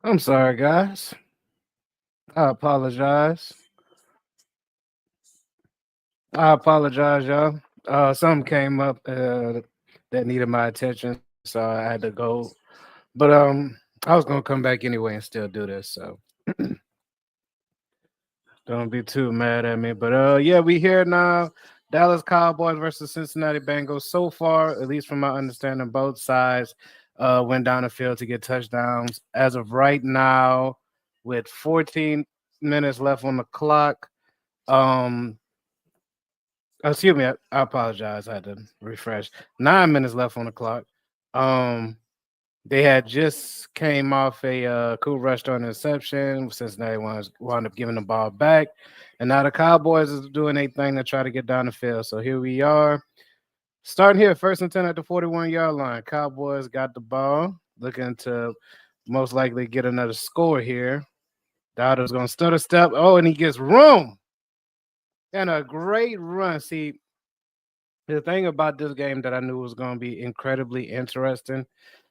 I'm sorry, guys. I apologize. Y'all. Something came up that needed my attention, so I had to go. But I was gonna come back anyway and still do this, so don't be too mad at me. But yeah, we here now. Dallas Cowboys versus Cincinnati Bengals. So far, at least from my understanding, both sides went down the field to get touchdowns. As of right now, with 14 minutes left on the clock, um, excuse me, I apologize. I had to refresh. 9 minutes left on the clock. Um, they had just came off a cool rush on interception. Cincinnati wound up giving the ball back, and now the Cowboys is doing a thing to try to get down the field. So here we are, starting here, 1st and 10 at the 41-yard line. Cowboys got the ball, looking to most likely get another score here. Dowder's gonna stutter step. Oh, and he gets room and a great run. See, the thing about this game that I knew was going to be incredibly interesting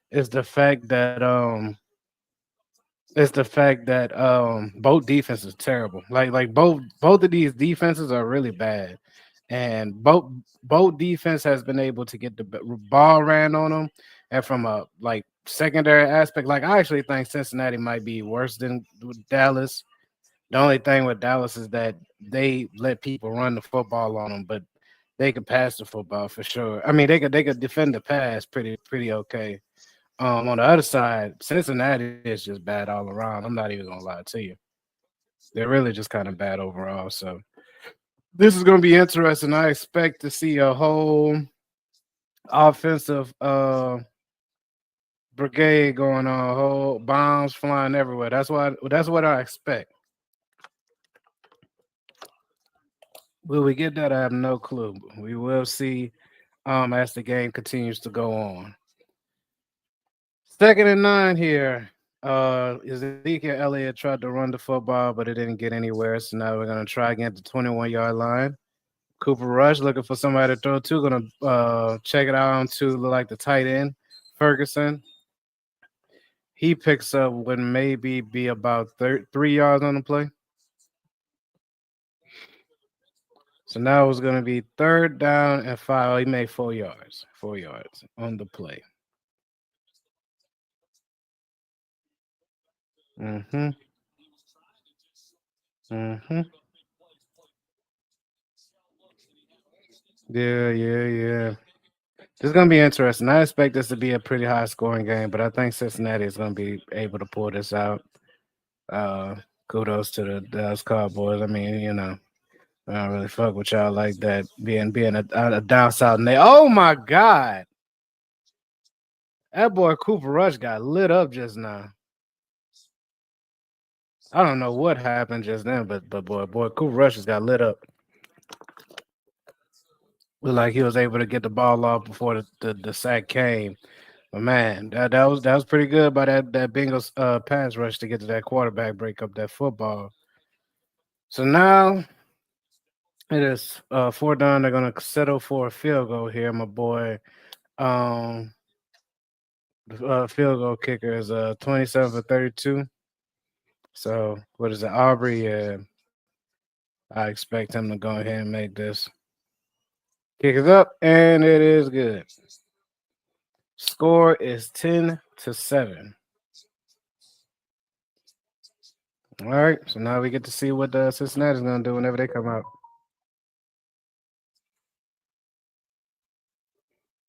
is the fact that both defenses are terrible. Like both of these defenses are really bad, and both defense has been able to get the ball ran on them, and from a like secondary aspect, like I actually think Cincinnati might be worse than Dallas. The only thing with Dallas is that they let people run the football on them, but they could pass the football for sure. I mean, they could defend the pass pretty okay. On the other side, Cincinnati is just bad all around. I'm not even gonna lie to you. They're really just kind of bad overall. So this is gonna be interesting. I expect to see a whole offensive brigade going on, whole bombs flying everywhere. That's what I expect. Will we get that? I have no clue. We will see as the game continues to go on. 2nd and 9 here. Ezekiel Elliott tried to run the football, but it didn't get anywhere. So now we're gonna try again at the 21-yard line. Cooper Rush looking for somebody to throw to. Gonna check it out to look like the tight end, Ferguson. He picks up what maybe be about 3 yards on the play. So now it's gonna be 3rd down and 5. Oh, he made 4 yards. 4 yards on the play. Mm-hmm. Mm-hmm. Yeah. This is gonna be interesting. I expect this to be a pretty high scoring game, but I think Cincinnati is gonna be able to pull this out. Uh, Kudos to the Dallas Cowboys. I mean, I don't really fuck with y'all like that. Being a down south name. Oh my god, that boy Cooper Rush got lit up just now. I don't know what happened just then, but boy Cooper Rush just got lit up. Looked like he was able to get the ball off before the sack came. But man, that was pretty good by that Bengals pass rush to get to that quarterback, break up that football. So now it is 4 down. They're gonna settle for a field goal here, my boy. Um, the field goal kicker is 27 for 32. So what is it, Aubrey? Yeah, I expect him to go ahead and make this. Kick is up, and it is good. Score is 10-7. All right, so now we get to see what Cincinnati's gonna do whenever they come out.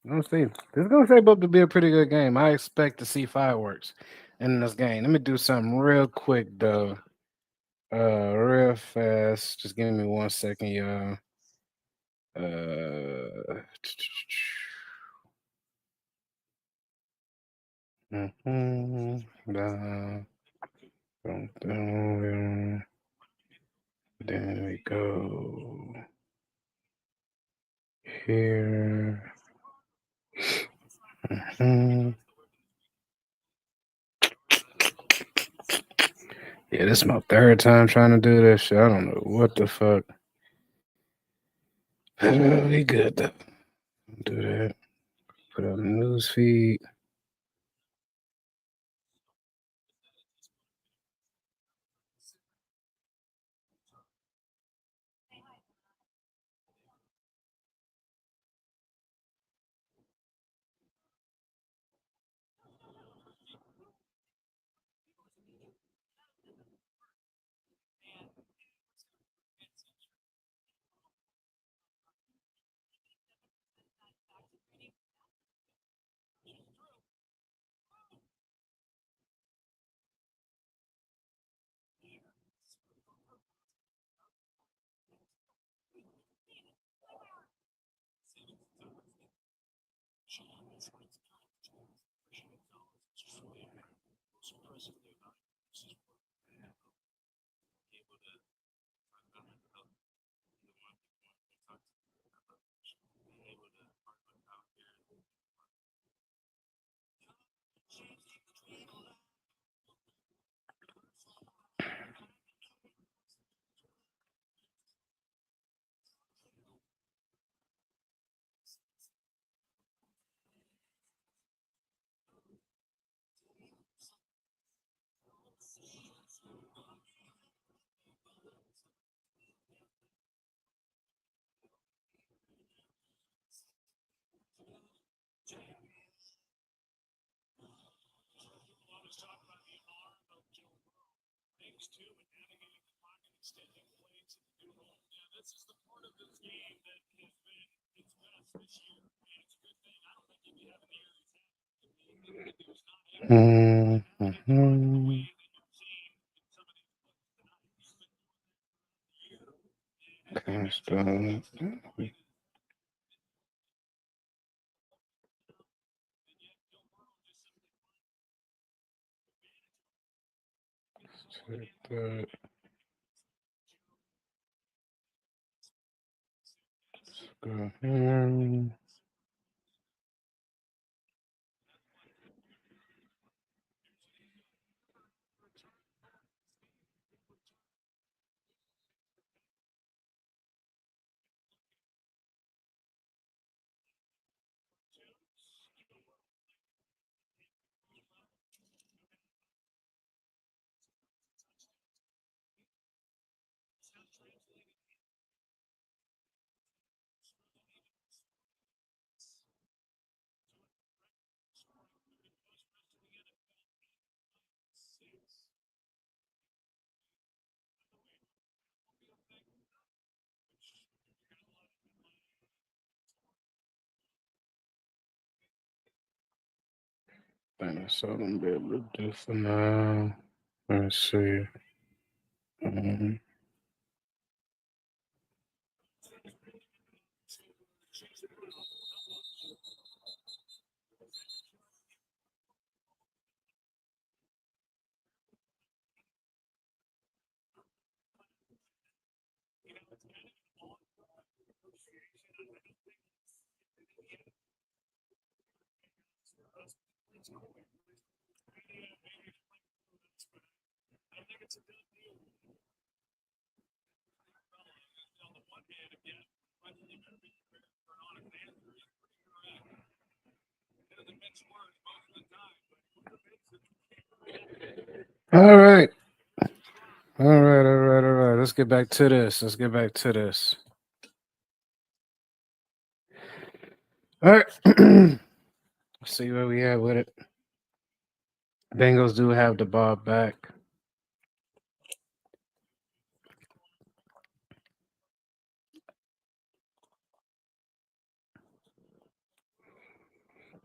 Let's see. This is gonna shape up to be a pretty good game. I expect to see fireworks in this game. Let me do something real quick though. Real fast. Just give me 1 second, y'all. Uh, mhm, there we go. Here. Mhm. Yeah, this is my 3rd time trying to do this shit. I don't know what the fuck. We good though. Do that. Put on the news feed. Mm-hmm. That's all I'm gonna be able to do for now. Let's see. Mhm. All right. All right. Let's get back to this. All right. Let's see where we at with it. Bengals do have the ball back.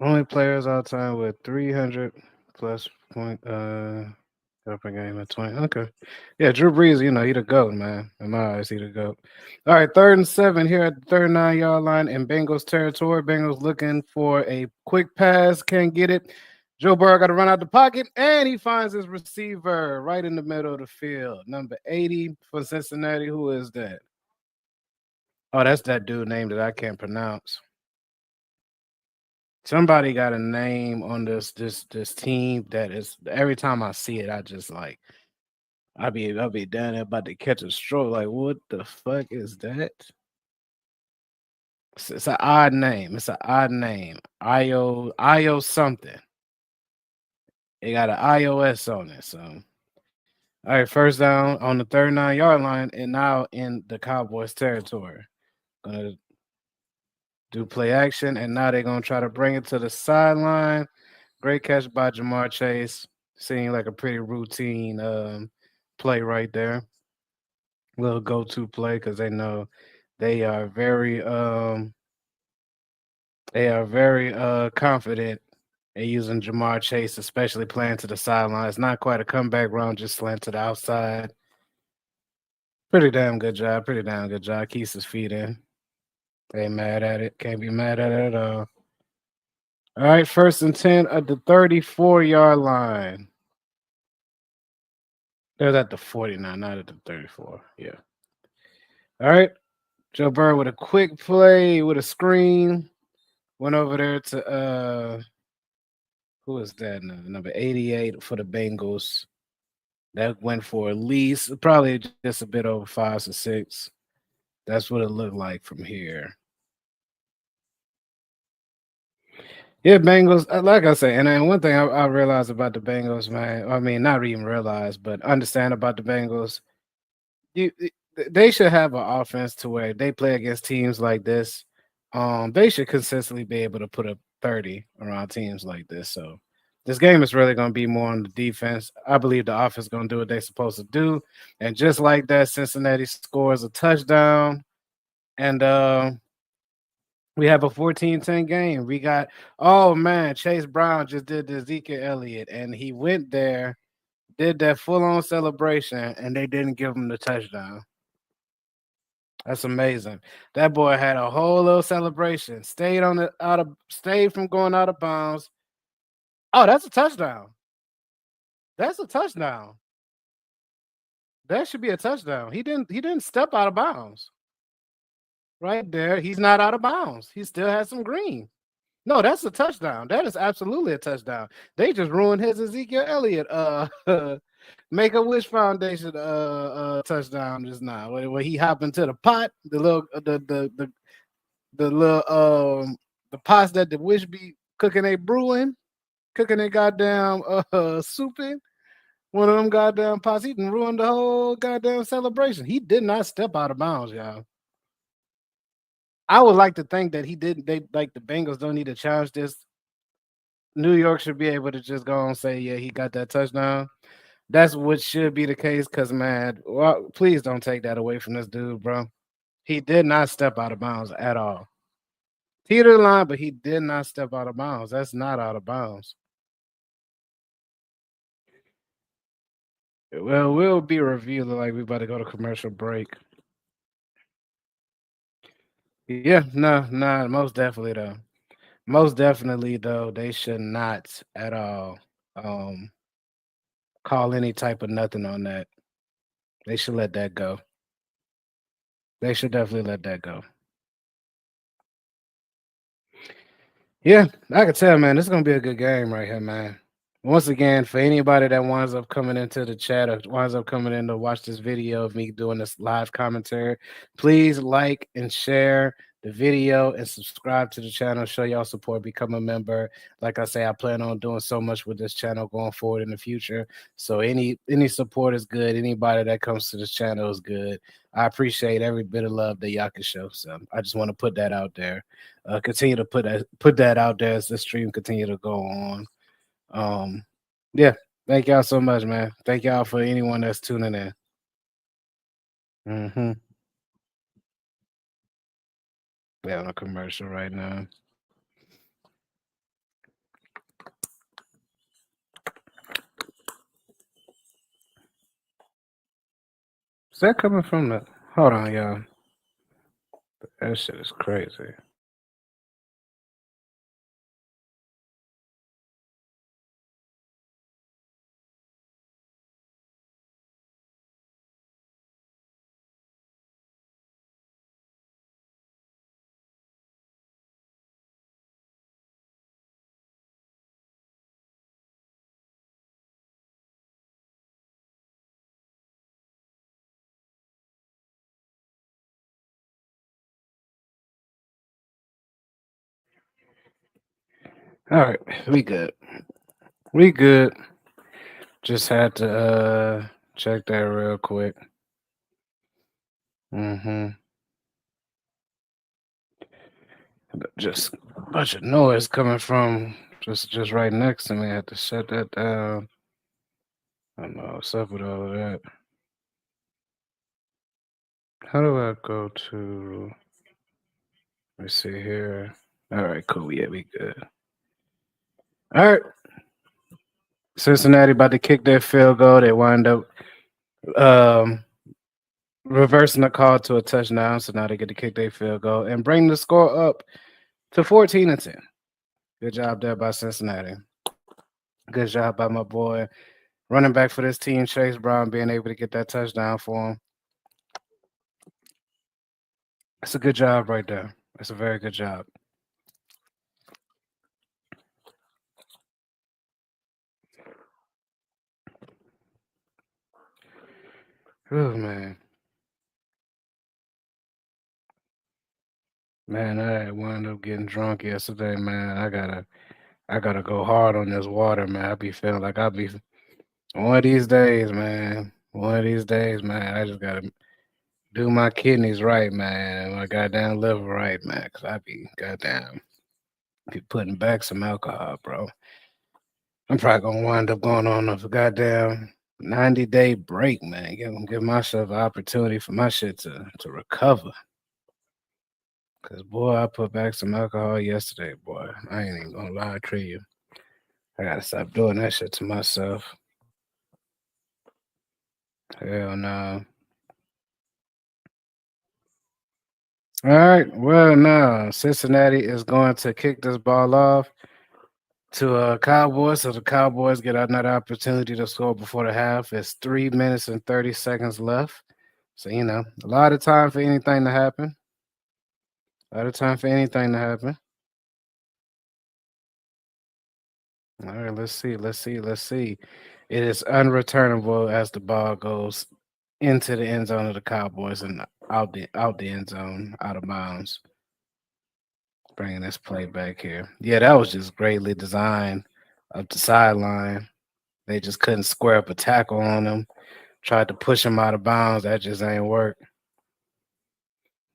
Only players all time with 300 plus point per game at 20. Okay. Yeah, Drew Brees, he the GOAT, man. In my eyes, he the GOAT. All right, 3rd and 7 here at the 39-yard line in Bengals territory. Bengals looking for a quick pass, can't get it. Joe Burrow got to run out the pocket, and he finds his receiver right in the middle of the field. Number 80 for Cincinnati. Who is that? Oh, that's that dude name that I can't pronounce. Somebody got a name on this team that is every time I see it, I just like I'll be down there about to catch a stroke. Like, what the fuck is that? It's an odd name. It's an odd name. Io something. It got an iOS on it. So all right, first down on the 39-yard line, and now in the Cowboys territory. Gonna do play action, and now they're gonna try to bring it to the sideline. Great catch by Jamar Chase. Seeing like a pretty routine play right there. Little go-to play because they know they are very confident in using Jamar Chase, especially playing to the sideline. It's not quite a comeback run, just slant to the outside. Pretty damn good job. Pretty damn good job. Keeps his feet in. Ain't mad at it. Can't be mad at it at all. All right, 1st and 10 at the 34-yard line. They're at the 49, not at the 34. Yeah. All right. Joe Burrow with a quick play with a screen. Went over there to who is that? Number 88 for the Bengals. That went for at least probably just a bit over 5 or 6. That's what it looked like from here. Yeah, Bengals. Like I say, and then one thing I realized about the Bengals, man. I mean, not even realize, but understand about the Bengals. You, they should have an offense to where they play against teams like this. They should consistently be able to put up 30 around teams like this. So this game is really going to be more on the defense. I believe the offense is going to do what they're supposed to do, and just like that, Cincinnati scores a touchdown, and we have a 14-10 game. We got, oh man, Chase Brown just did the Ezekiel Elliott, and he went there, did that full on celebration, and they didn't give him the touchdown. That's amazing. That boy had a whole little celebration. Stayed from going out of bounds. Oh, that's a touchdown. That's a touchdown. That should be a touchdown. He didn't step out of bounds. Right there. He's not out of bounds. He still has some green. No, that's a touchdown. That is absolutely a touchdown. They just ruined his Ezekiel Elliott Make a Wish Foundation touchdown just now. Where he hopped into the pot, the little the pots that the wish be cooking they brewing, cooking they goddamn soup in. One of them goddamn pots, he done ruined the whole goddamn celebration. He did not step out of bounds, y'all. I would like to think that he didn't. They like the Bengals don't need to challenge this. New York should be able to just go and say, yeah, he got that touchdown. That's what should be the case. Cause man, well, please don't take that away from this dude, bro. He did not step out of bounds at all. Teeter the line, but he did not step out of bounds. That's not out of bounds. Well, we'll be reviewing like we about to go to commercial break. Yeah, no, no, most definitely though. Most definitely though, they should not at all call any type of nothing on that. They should let that go. They should definitely let that go. Yeah, I can tell, man. This is gonna be a good game right here, man. Once again, for anybody that winds up coming into the chat or winds up coming in to watch this video of me doing this live commentary, please like and share the video and subscribe to the channel. Show y'all support. Become a member. Like I say, I plan on doing so much with this channel going forward in the future. So any support is good. Anybody that comes to this channel is good. I appreciate every bit of love that y'all can show. So I just want to put that out there. Continue to put that out there as the stream continue to go on. Um, yeah, thank y'all so much, man. Thank y'all for anyone that's tuning in. Mm-hmm. Yeah, on a commercial right now. Is that coming from the? Hold on, y'all. That shit is crazy. All right, we good. We good. Just had to check that real quick. Mm-hmm. Just a bunch of noise coming from just right next to me. I had to shut that down. I don't know what's up with all of that. How do I go to? Let me see here. All right, cool. Yeah, we good. All right. Cincinnati about to kick their field goal. They wind up um, reversing the call to a touchdown. So now they get to kick their field goal and bring the score up to 14-10. Good job there by Cincinnati. Good job by my boy running back for this team, Chase Brown, being able to get that touchdown for him. It's a good job right there. It's a very good job. Oh man. Man, I wound up getting drunk yesterday, man. I gotta go hard on this water, man. I be feeling like I be one of these days, man. One of these days, man. I just gotta do my kidneys right, man. My goddamn liver right, man. Cause I be goddamn be putting back some alcohol, bro. I'm probably gonna wind up going on a goddamn 90-day break, man. Give myself an opportunity for my shit to recover. Cause boy, I put back some alcohol yesterday, boy. I ain't even gonna lie to you. I gotta stop doing that shit to myself. Hell no. All right. Well, now Cincinnati is going to kick this ball off to Cowboys, so the Cowboys get another opportunity to score before the half. It's 3 minutes and 30 seconds left, so a lot of time for anything to happen. A lot of time for anything to happen. All right, let's see, let's see, let's see. It is unreturnable as the ball goes into the end zone of the Cowboys and out the end zone, out of bounds. Bringing this play back here. Yeah, that was just greatly designed up the sideline. They just couldn't square up a tackle on him. Tried to push him out of bounds. That just ain't work.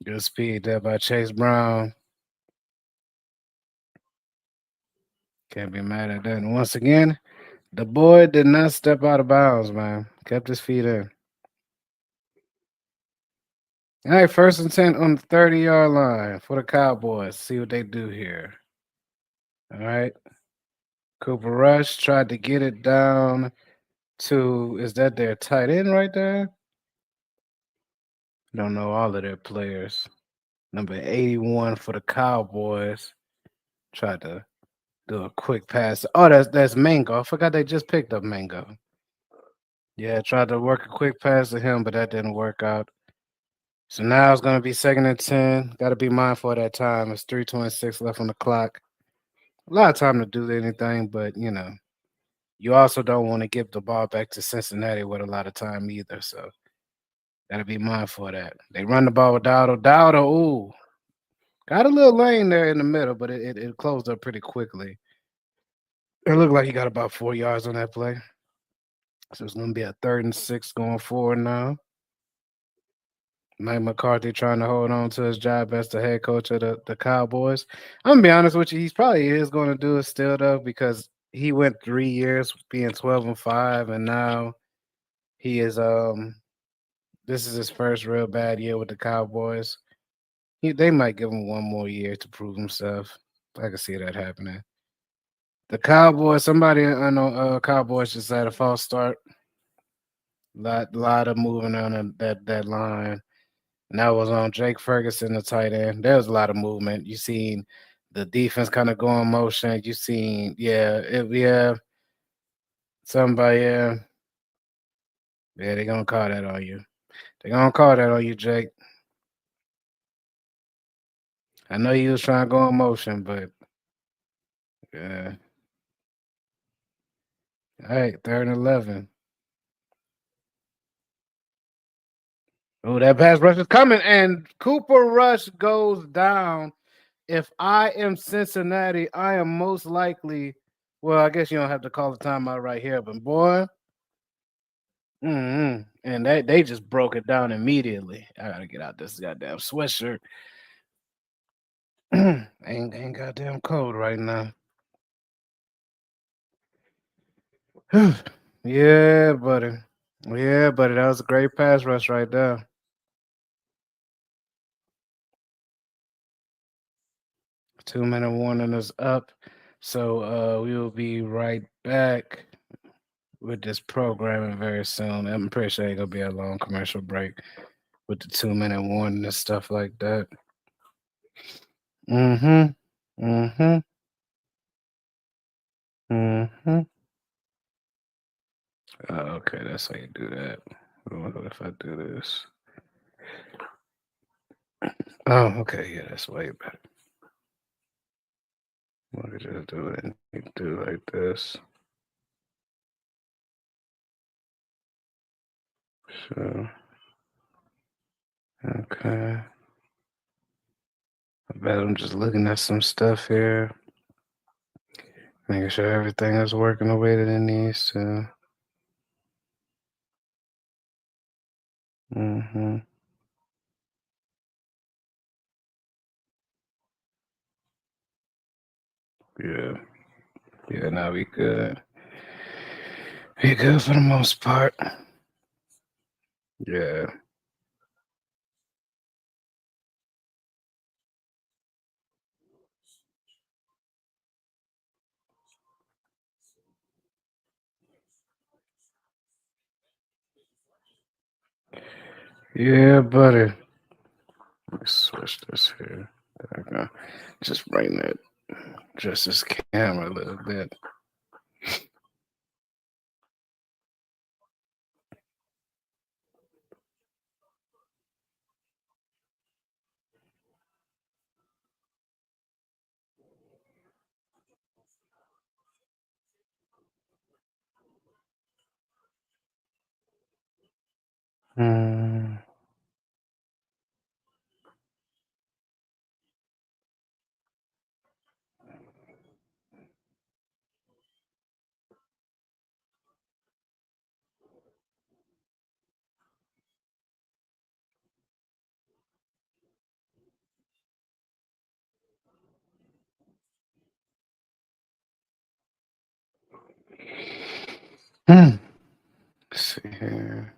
Good speed there by Chase Brown. Can't be mad at that. And once again, the boy did not step out of bounds, man. Kept his feet in. All right, 1st and 10 on the 30-yard line for the Cowboys. See what they do here. All right. Cooper Rush tried to get it down to, is that their tight end right there? Don't know all of their players. Number 81 for the Cowboys. Tried to do a quick pass. Oh, that's Mango. I forgot they just picked up Mango. Yeah, tried to work a quick pass to him, but that didn't work out. So now it's gonna be 2nd and 10. Gotta be mindful of that time. It's 3:26 left on the clock. A lot of time to do anything, but you also don't want to give the ball back to Cincinnati with a lot of time either. So gotta be mindful of that. They run the ball with Dowdle. Dowdle, ooh. Got a little lane there in the middle, but it closed up pretty quickly. It looked like he got about 4 yards on that play. So it's gonna be a 3rd and 6 going forward now. Mike McCarthy trying to hold on to his job as the head coach of the Cowboys. I'm gonna be honest with you, he's probably is gonna do it still though, because he went 3 years being 12-5, and now he is this is his first real bad year with the Cowboys. They might give him one more year to prove himself. I can see that happening. The Cowboys, somebody on the Cowboys just had a false start. Lot of moving on that line. And that was on Jake Ferguson, the tight end. There was a lot of movement. You seen the defense kind of go in motion. You seen, somebody, they're gonna call that on you. They're gonna call that on you, Jake. I know you was trying to go in motion, but yeah. All right, 3rd and 11. Oh, that pass rush is coming, and Cooper Rush goes down. If I am Cincinnati, I am most likely. Well, I guess you don't have to call the timeout right here, but boy, and they just broke it down immediately. I gotta get out this goddamn sweatshirt. ain't goddamn cold right now. Yeah, buddy. Yeah, buddy. That was a great pass rush right there. 2-minute warning is up. So we will be right back with this programming very soon. I'm pretty sure it's gonna be a long commercial break with the 2-minute warning and stuff like that. Mm-hmm. Mm-hmm. Mm-hmm. Okay, that's how you do that. What if I do this? Oh, okay, yeah, that's way better. What could just do it and you do like this. So okay. But I'm just looking at some stuff here, making sure everything is working the way that it needs to. Mm-hmm. Yeah. Yeah, now we good. We good for the most part. Yeah. Yeah, buddy. Let's switch this here. There we go. Just bring that just this camera a little bit. Mm. Hmm. Let's see here.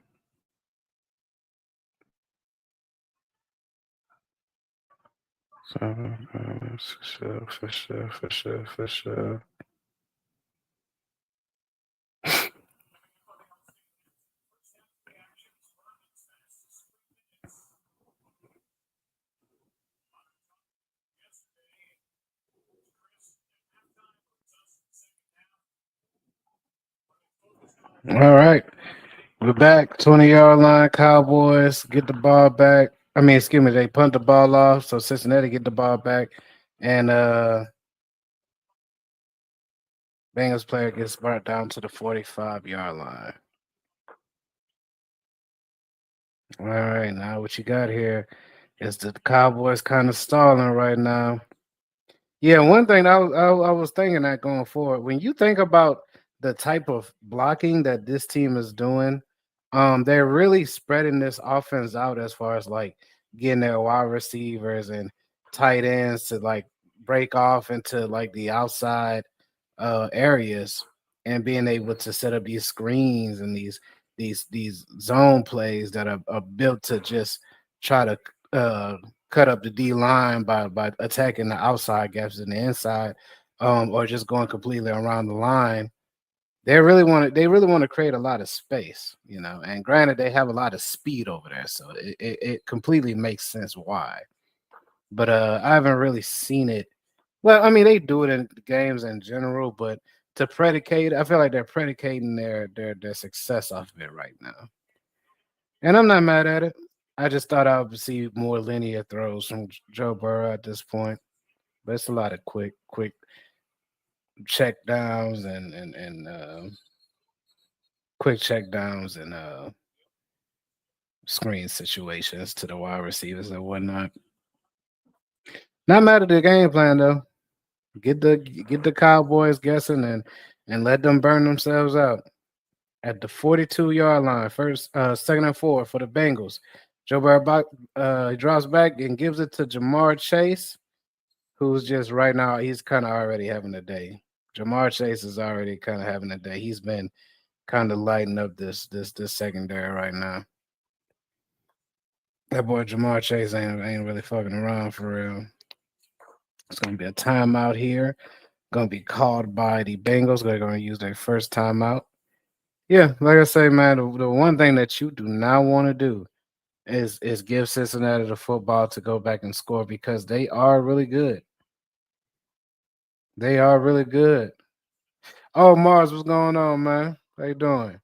So, for sure. All right. We're back. 20-yard line. Cowboys get the ball back. I mean, excuse me, they punt the ball off. So Cincinnati get the ball back. And Bengals player gets brought down to the 45-yard line. All right, now what you got here is the Cowboys kind of stalling right now. Yeah, one thing I was thinking that going forward, when you think about the type of blocking that this team is doing, they're really spreading this offense out as far as like getting their wide receivers and tight ends to like break off into like the outside areas and being able to set up these screens and these zone plays that are built to just try to cut up the D line by attacking the outside gaps in the inside, or just going completely around the line. They really want to create a lot of space, you know. And granted, they have a lot of speed over there, so it completely makes sense why. But I haven't really seen it. Well, I mean, they do it in games in general, but to predicate, I feel like they're predicating their success off of it right now. And I'm not mad at it. I just thought I would see more linear throws from Joe Burrow at this point. But it's a lot of quick check downs and quick check downs and screen situations to the wide receivers and whatnot. Not mad at the game plan though. Get the Cowboys guessing and let them burn themselves out at the 42-yard line. First, second and 4 for the Bengals. Joe Burrow he drops back and gives it to Jamar Chase, who's just right now he's kind of already having a day. Jamar Chase is already kind of having a day. He's been kind of lighting up this secondary right now. That boy Jamar Chase ain't really fucking around for real. It's gonna be a timeout here. Gonna be called by the Bengals. They're gonna use their first timeout. Yeah, like I say, man, the one thing that you do not want to do is give Cincinnati the football to go back and score because they are really good. They are really good. Oh, Mars, what's going on, man? How you doing?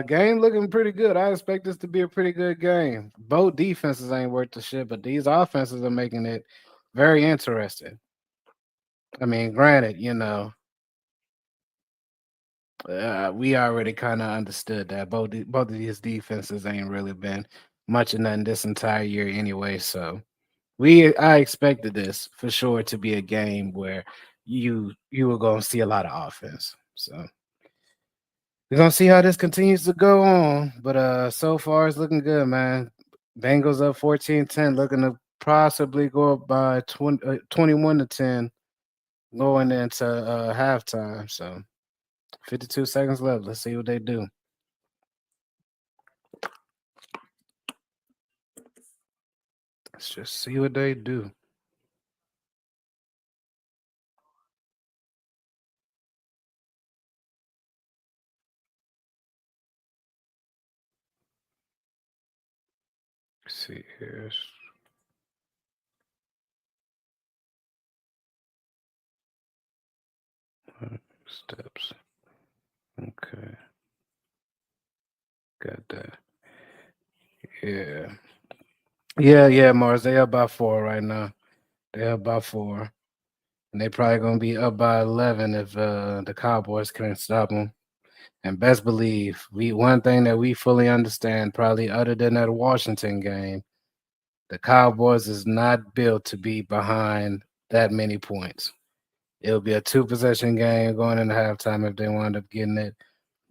Game looking pretty good. I expect this to be a pretty good game. Both defenses ain't worth the shit, but these offenses are making it very interesting. I mean, granted, we already kind of understood that both of these defenses ain't really been much of nothing this entire year anyway. So I expected this for sure to be a game where you were going to see a lot of offense. So we're gonna see how this continues to go on. But so far it's looking good, man. Bengals up 14-10, looking to possibly go up by 21-10 going into halftime. So 52 seconds left. Let's see what they do. Let's just see what they do. Let's see here. Steps. Okay. Got that. Yeah. Yeah, Mars. They up by 4 right now. They up by 4. And they probably gonna be up by 11 if the Cowboys can't stop them. And best believe, we one thing that we fully understand, probably other than that Washington game, the Cowboys is not built to be behind that many points. It'll be a 2 possession game going into halftime if they wind up getting it.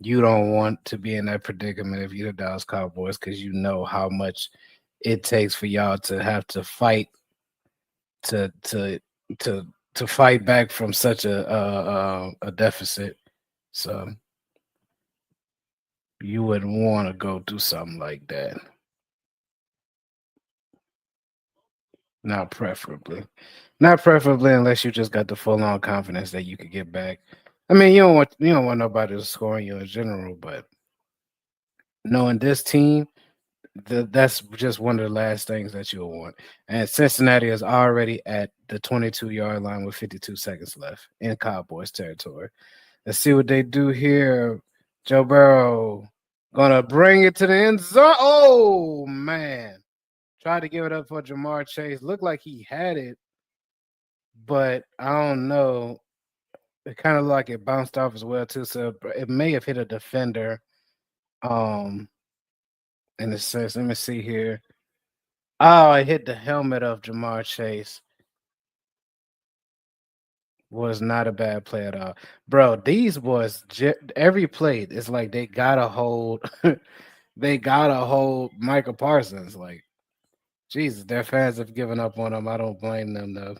You don't want to be in that predicament if you're the Dallas Cowboys because you know how much it takes for y'all to have to fight to to to to fight back from such a deficit. So you wouldn't want to go through something like that. Not preferably. Not preferably unless you just got the full on confidence that you could get back. I mean, you don't want nobody to score on you in general, but knowing this team, that's just one of the last things that you'll want. And Cincinnati is already at the 22-yard line with 52 seconds left in Cowboys territory. Let's see what they do here. Joe Burrow gonna bring it to the end zone. Oh man. Tried to give it up for Jamar Chase. Looked like he had it, but I don't know. It kind of like it bounced off as well too. So it may have hit a defender. Um, in a sense, let me see here. Oh, it hit the helmet of Jamar Chase. Was not a bad play at all, bro. These boys, every play is like they gotta hold. They gotta hold Michael Parsons. Like Jesus, their fans have given up on him. I don't blame them though.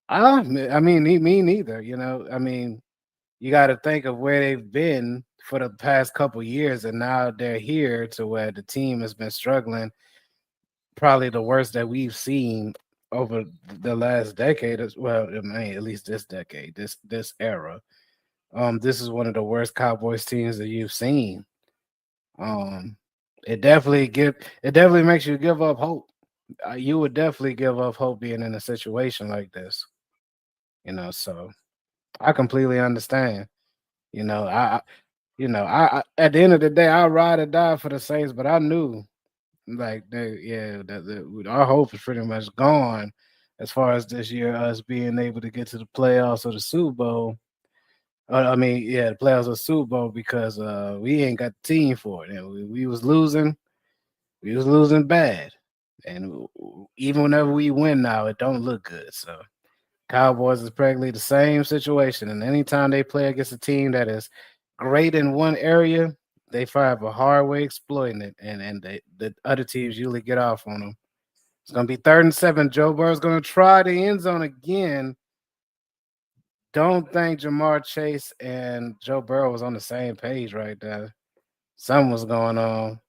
I mean, me neither. I mean, you got to think of where they've been for the past couple years, and now they're here to where the team has been struggling, probably the worst that we've seen over the last decade as well. I mean, at least this decade, this era. This is one of the worst Cowboys teams that you've seen. Um, it definitely makes you give up hope. You would definitely give up hope being in a situation like this. So I completely understand. You know, I at the end of the day, I ride or die for the Saints, but I knew like that our hope is pretty much gone as far as this year us being able to get to the playoffs or the Super Bowl. I mean, yeah, the playoffs or Super Bowl because we ain't got the team for it. And we was losing bad, and even whenever we win now, it don't look good. So Cowboys is practically the same situation, and anytime they play against a team that is great in one area, they find a hard way exploiting it, and the other teams usually get off on them. It's gonna be 3rd and 7. Joe Burrow's gonna try the end zone again. Don't think Jamar Chase and Joe Burrow was on the same page right there. Something was going on.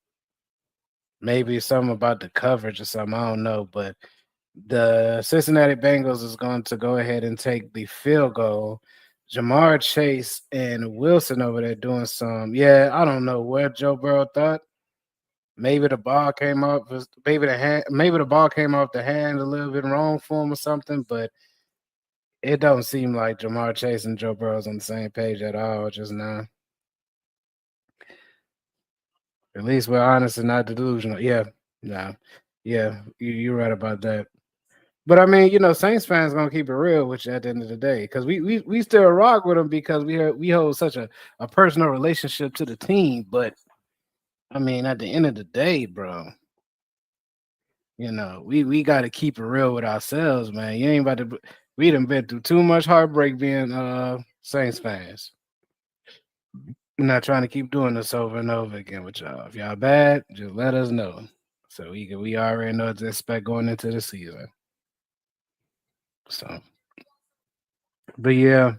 Maybe something about the coverage or something. I don't know, but the Cincinnati Bengals is going to go ahead and take the field goal. Jamar Chase and Wilson over there doing some. Yeah, I don't know what Joe Burrow thought. Maybe the ball came off. Maybe the ball came off the hand a little bit wrong for him or something. But it don't seem like Jamar Chase and Joe Burrow's on the same page at all just now. At least we're honest and not delusional. Yeah, nah, yeah, you're right about that. But I mean, Saints fans gonna keep it real with you at the end of the day because we still rock with them because we hold such a personal relationship to the team. But I mean, at the end of the day, bro, We got to keep it real with ourselves, man. You ain't about to. We done been through too much heartbreak being Saints fans. I'm not trying to keep doing this over and over again with y'all. If y'all bad, just let us know. So we already know what to expect going into the season. So, but yeah,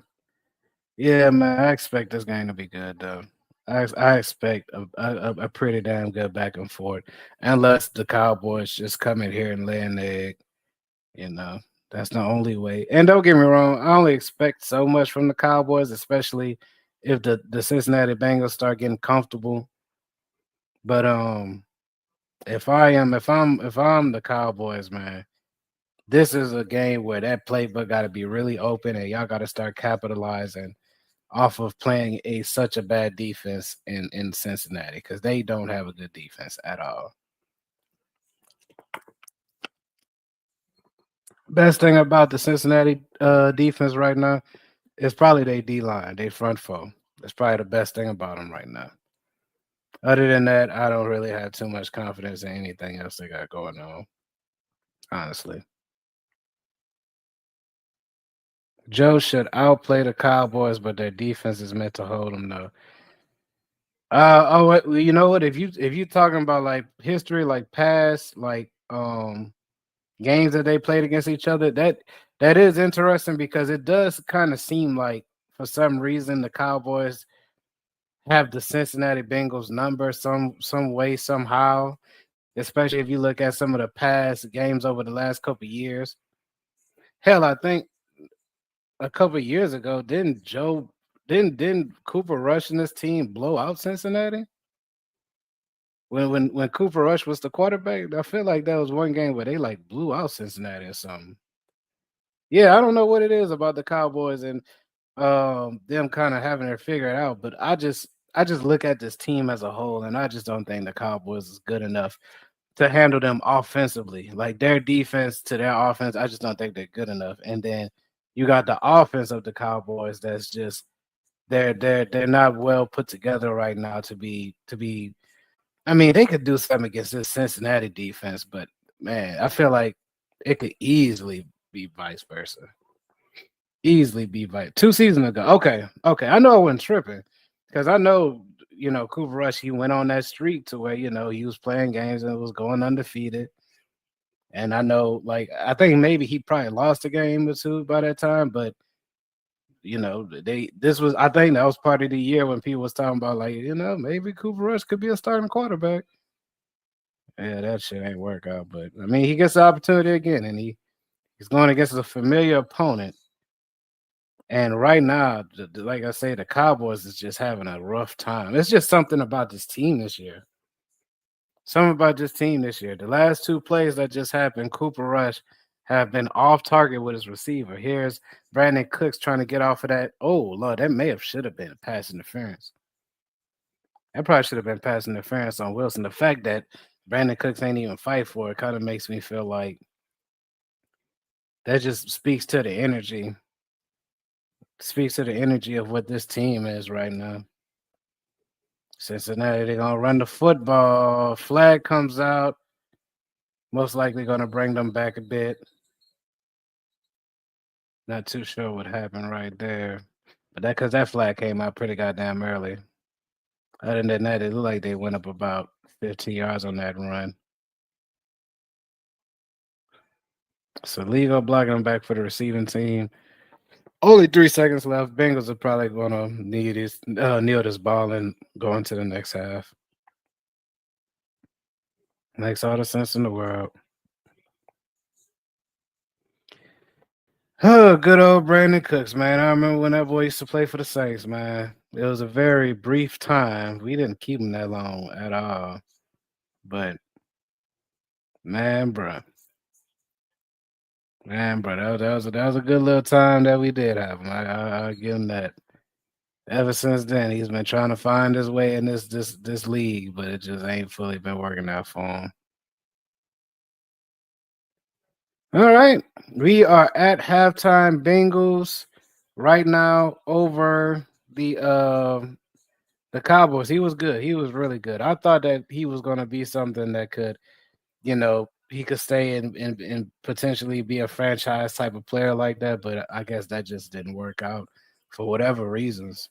man, I expect this game to be good though. I expect a pretty damn good back and forth, unless the Cowboys just come in here and lay an egg. You know, that's the only way. And don't get me wrong, I only expect so much from the Cowboys, especially if the Cincinnati Bengals start getting comfortable. But if I'm the Cowboys, man, this is a game where that playbook got to be really open, and y'all got to start capitalizing off of playing such a bad defense in Cincinnati because they don't have a good defense at all. Best thing about the Cincinnati defense right now is probably their D line, they front four. That's probably the best thing about them right now. Other than that, I don't really have too much confidence in anything else they got going on. Honestly, Joe should outplay the Cowboys, but their defense is meant to hold them though. You know what? If you talking about like history, like past, like games that they played against each other, that is interesting because it does kind of seem like for some reason the Cowboys have the Cincinnati Bengals number some way somehow, especially if you look at some of the past games over the last couple of years. Hell, I think a couple of years ago, didn't Cooper Rush and this team blow out Cincinnati? When Cooper Rush was the quarterback, I feel like that was one game where they like blew out Cincinnati or something. Yeah, I don't know what it is about the Cowboys and them kind of having their figure it out, but I just look at this team as a whole, and I just don't think the Cowboys is good enough to handle them offensively. Like their defense to their offense, I just don't think they're good enough. And then you got the offense of the Cowboys that's just they're not well put together right now to be. I mean, they could do something against this Cincinnati defense, but man, I feel like it could easily be vice versa. Easily be vice. 2 seasons ago. Okay. Okay. I know I wasn't tripping because I know, Cooper Rush, he went on that streak to where, he was playing games and was going undefeated. And I know, like, I think maybe he probably lost a game or two by that time, but I think that was part of the year when people was talking about like, maybe Cooper Rush could be a starting quarterback. Yeah, that shit ain't work out. But I mean, he gets the opportunity again, and he's going against a familiar opponent. And right now, like I say, the Cowboys is just having a rough time. It's just something about this team this year. Something about this team this year. The last two plays that just happened, Cooper Rush have been off target with his receiver. Here's Brandon Cooks trying to get off of that. Oh Lord, that should have been pass interference. That probably should have been pass interference on Wilson. The fact that Brandon Cooks ain't even fight for it kind of makes me feel like that just speaks to the energy of what this team is right now. Cincinnati, they're gonna run the football. Flag comes out. Most likely gonna bring them back a bit. Not too sure what happened right there. But because that flag came out pretty goddamn early. Other than that, it looked like they went up about 15 yards on that run. So Ligo blocking them back for the receiving team. Only 3 seconds left. Bengals are probably gonna kneel this ball and go into the next half. Makes all the sense in the world. Oh, good old Brandon Cooks, man. I remember when that boy used to play for the Saints, man. It was a very brief time. We didn't keep him that long at all. But man, bro, that was a good little time that we did have him. I'll give him that. Ever since then, he's been trying to find his way in this league, but it just ain't fully been working out for him. All right, we are at halftime. Bengals right now over the Cowboys. He was good. He was really good. I thought that he was going to be something that could, he could stay and potentially be a franchise type of player like that, but I guess that just didn't work out for whatever reasons.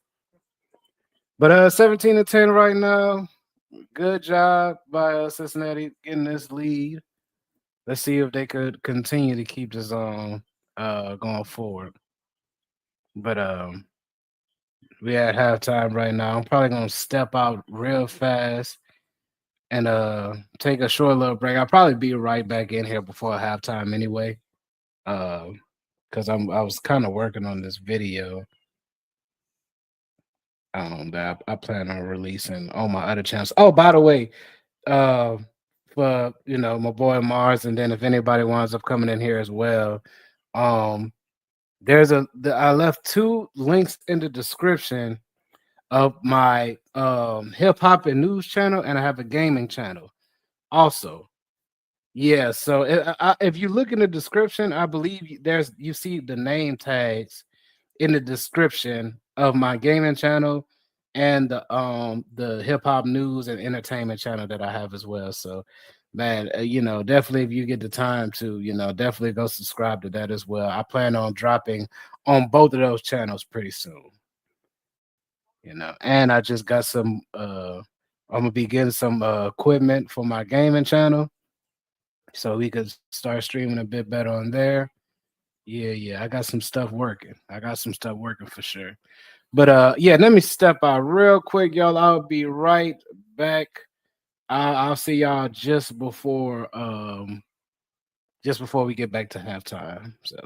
But 17-10 right now. Good job by Cincinnati getting this lead. Let's see if they could continue to keep this on going forward. But we at halftime right now. I'm probably gonna step out real fast and take a short little break. I'll probably be right back in here before halftime anyway. Uh, because I was kind of working on this video that I plan on releasing on my other channels. Oh, by the way, uh, for my boy Mars, and then if anybody winds up coming in here as well, um, I left two links in the description of my hip hop and news channel, and I have a gaming channel also. Yeah, so if you look in the description, I believe you see the name tags in the description of my gaming channel and the hip hop news and entertainment channel that I have as well. So, man, definitely if you get the time to, definitely go subscribe to that as well. I plan on dropping on both of those channels pretty soon. And I just got some I'm gonna be getting some equipment for my gaming channel so we could start streaming a bit better on there. Yeah, yeah, I got some stuff working. I got some stuff working for sure. But yeah, let me step out real quick, y'all. I'll be right back. I'll see y'all just before we get back to halftime. So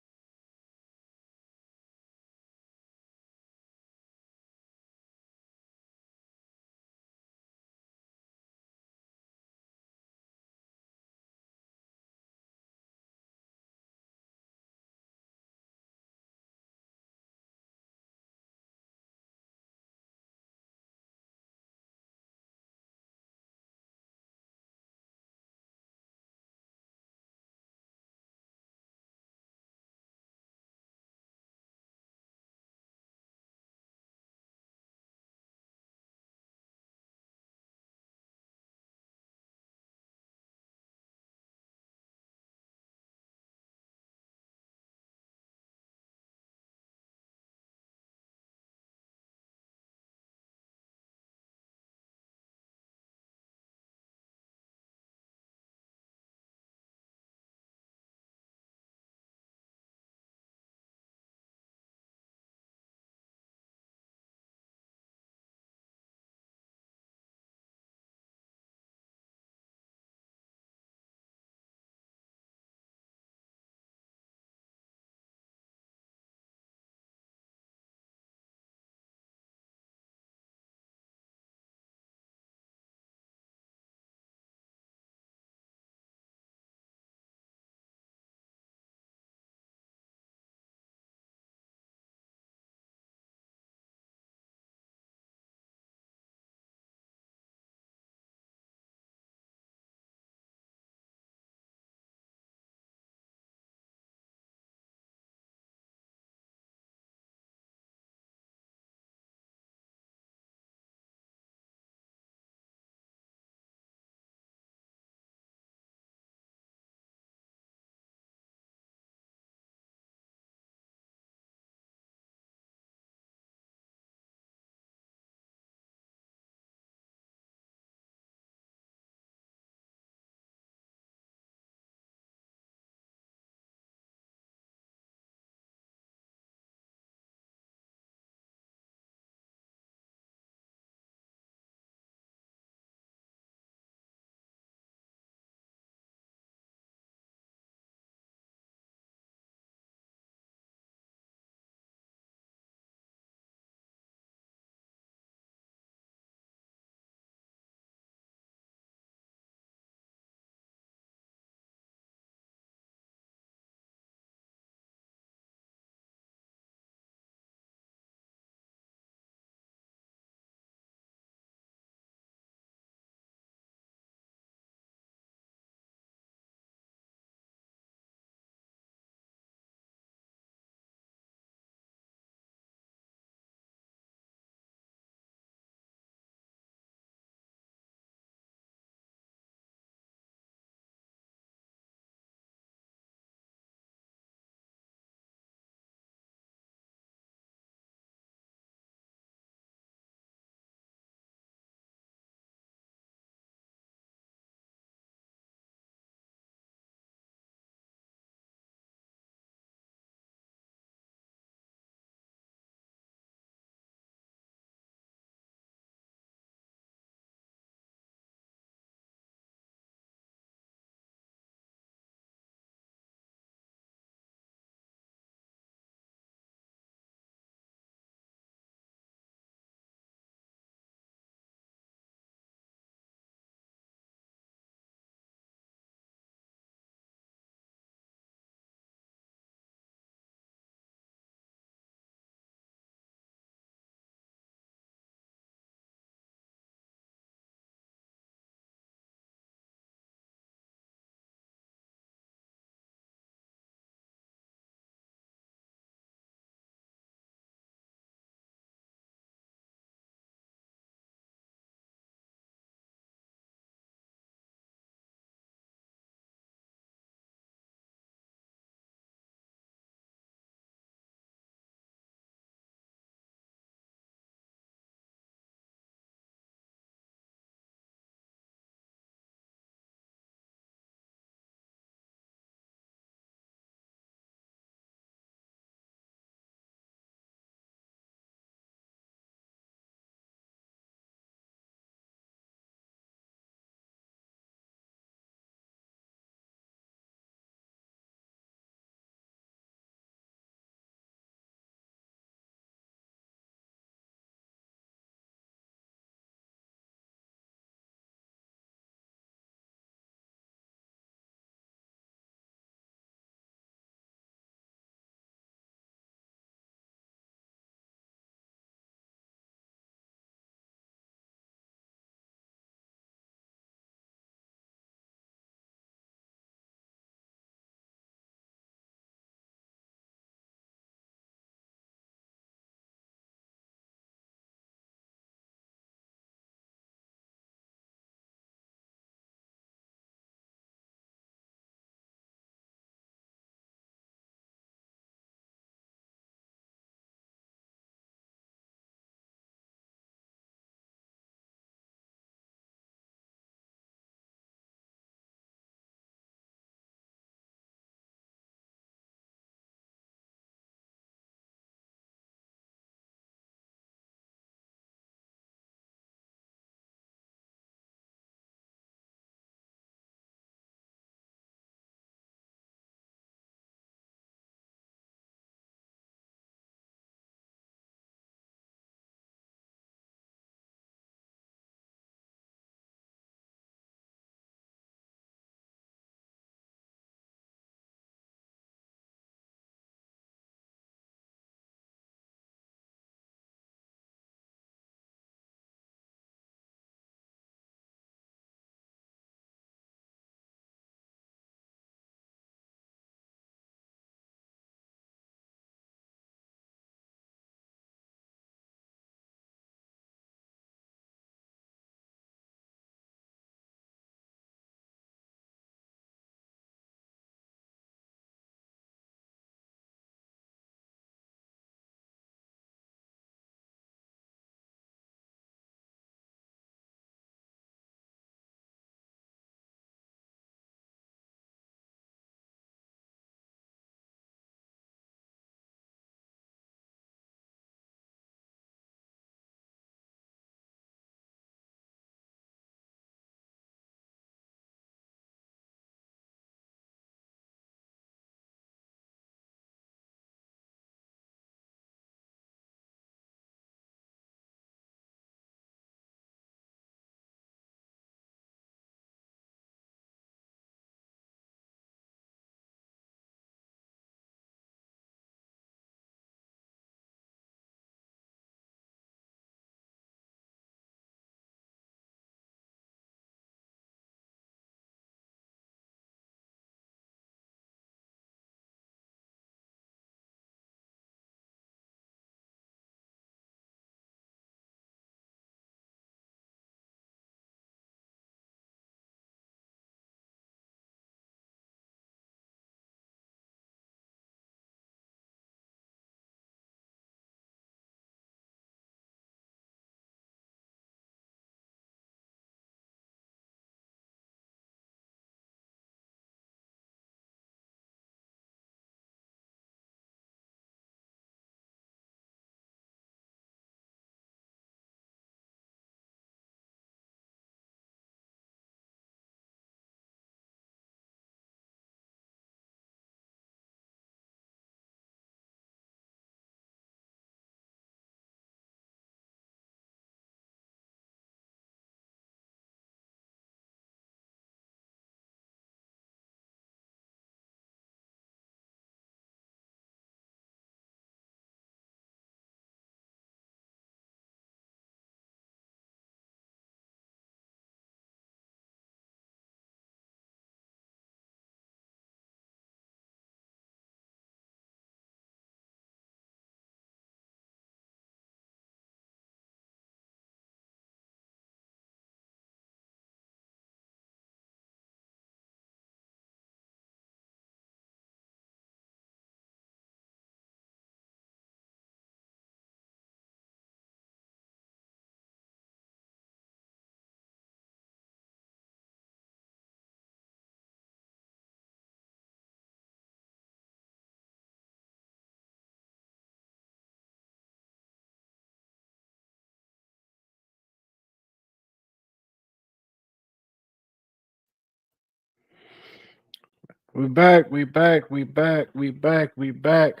We back. We back. We back. We back. We back.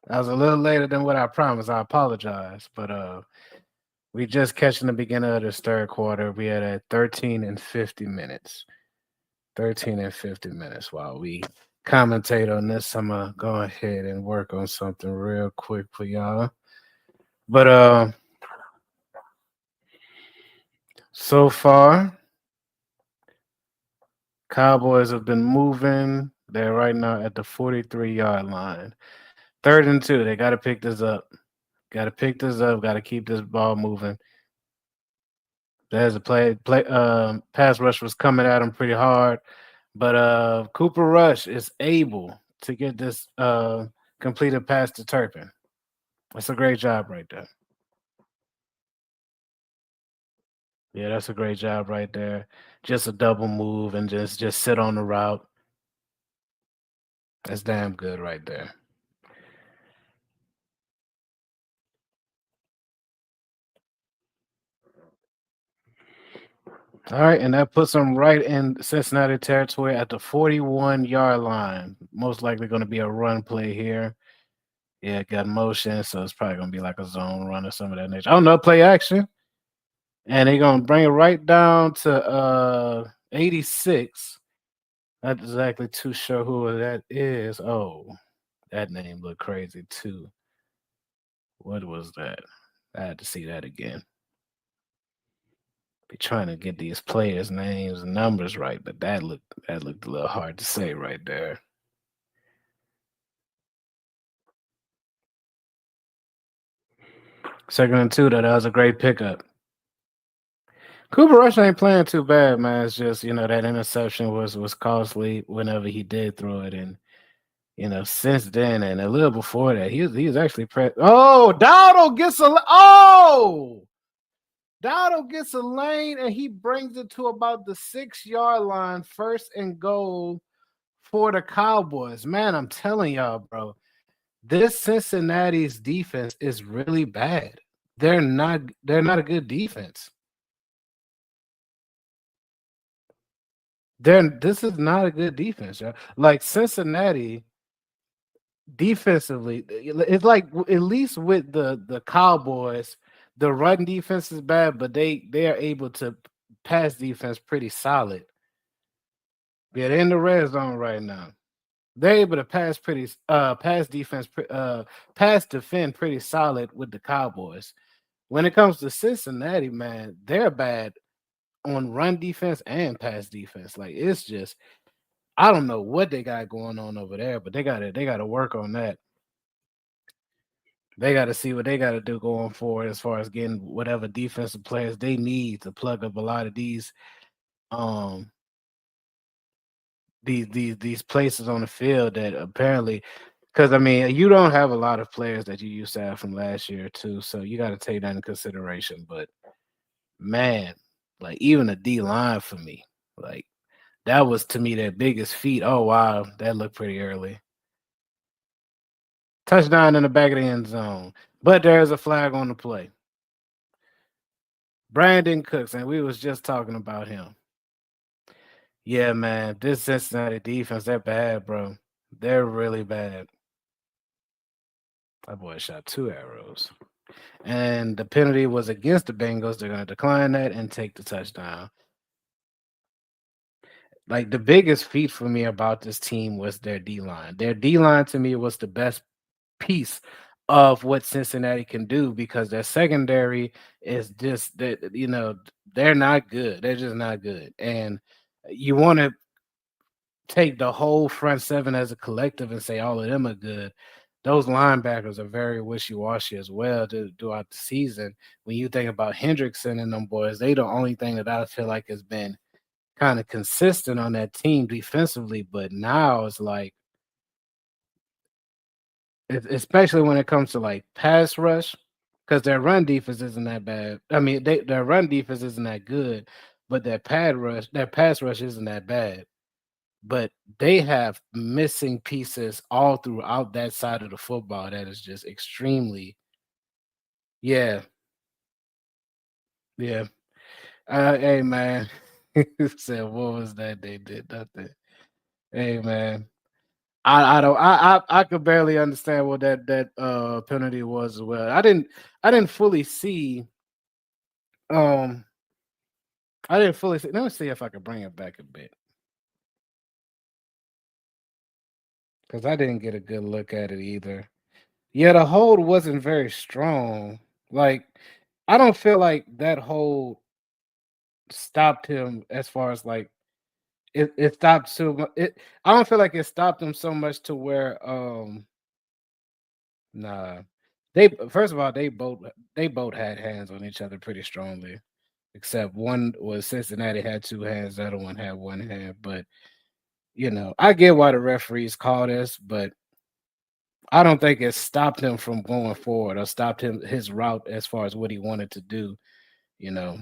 I was a little later than what I promised. I apologize, but we just catching the beginning of this third quarter. We had at 13 and 50 minutes. 13 and 50 minutes while we commentate on this. I'm gonna go ahead and work on something real quick for y'all. But so far, Cowboys have been moving. They're right now at the 43-yard line. 3rd and 2. They gotta pick this up. Gotta pick this up, gotta keep this ball moving. There's a pass rush was coming at him pretty hard. But Cooper Rush is able to get this completed pass to Turpin. That's a great job right there. Yeah, that's a great job right there. Just a double move and just sit on the route. That's damn good right there. All right, and that puts them right in Cincinnati territory at the 41-yard line. Most likely going to be a run play here. Yeah, it got motion, so it's probably going to be like a zone run or some of that nature. Oh no, play action. And they're gonna bring it right down to 86. Not exactly too sure who that is. Oh, that name looked crazy too. What was that? I had to see that again. Be trying to get these players' names and numbers right, but that looked a little hard to say right there. Second and 2, though, that was a great pickup. Cooper Rush ain't playing too bad, man. It's just that interception was costly whenever he did throw it, and since then and a little before that, he was actually Oh, Dowdle gets a lane and he brings it to about the 6-yard line, 1st and goal for the Cowboys. Man, I'm telling y'all, bro, this Cincinnati's defense is really bad. They're not a good defense. This is not a good defense, y'all. Like Cincinnati defensively, it's like at least with the Cowboys, the run defense is bad, but they are able to pass defense pretty solid. Yeah, they're in the red zone right now. They're able to pass defend pretty solid with the Cowboys. When it comes to Cincinnati, man, they're bad on run defense and pass defense. Like it's just I don't know what they got going on over there, but they gotta work on that. They got to see what they got to do going forward as far as getting whatever defensive players they need to plug up a lot of um these places on the field that apparently because I mean you don't have a lot of players that you used to have from last year too, so you got to take that into consideration. But man, like even a D line for me, like that was to me their biggest feat. Oh wow, that looked pretty early. Touchdown in the back of the end zone, but there's a flag on the play. Brandon Cooks, and we was just talking about him. Yeah, man, this Cincinnati defense, they're bad, bro. They're really bad. That boy shot 2 arrows. And the penalty was against the Bengals. They're going to decline that and take the touchdown. Like the biggest feat for me about this team was their D line. Their D line to me was the best piece of what Cincinnati can do because their secondary is just that they're not good. They're just not good. And you want to take the whole front seven as a collective and say all of them are good. Those linebackers are very wishy-washy as well throughout the season. When you think about Hendrickson and them boys, they the only thing that I feel like has been kind of consistent on that team defensively. But now it's like, especially when it comes to like pass rush, because their run defense isn't that bad. I mean, their run defense isn't that good, but their pass rush isn't that bad. But they have missing pieces all throughout that side of the football that is just extremely yeah, yeah. Hey man, said what was that? They did nothing. Hey man, I don't I could barely understand what that penalty was as well. I didn't fully see um I didn't fully see. Let me see if I could bring it back a bit because I didn't get a good look at it either. Yeah, the hold wasn't very strong. Like I don't feel like that hold stopped him as far as like it stopped so much. I don't feel like it stopped him so much to where nah. They first of all they both had hands on each other pretty strongly. Except one was Cincinnati had two hands, the other one had one hand. But I get why the referees call this, but I don't think it stopped him from going forward or stopped him his route as far as what he wanted to do. You know,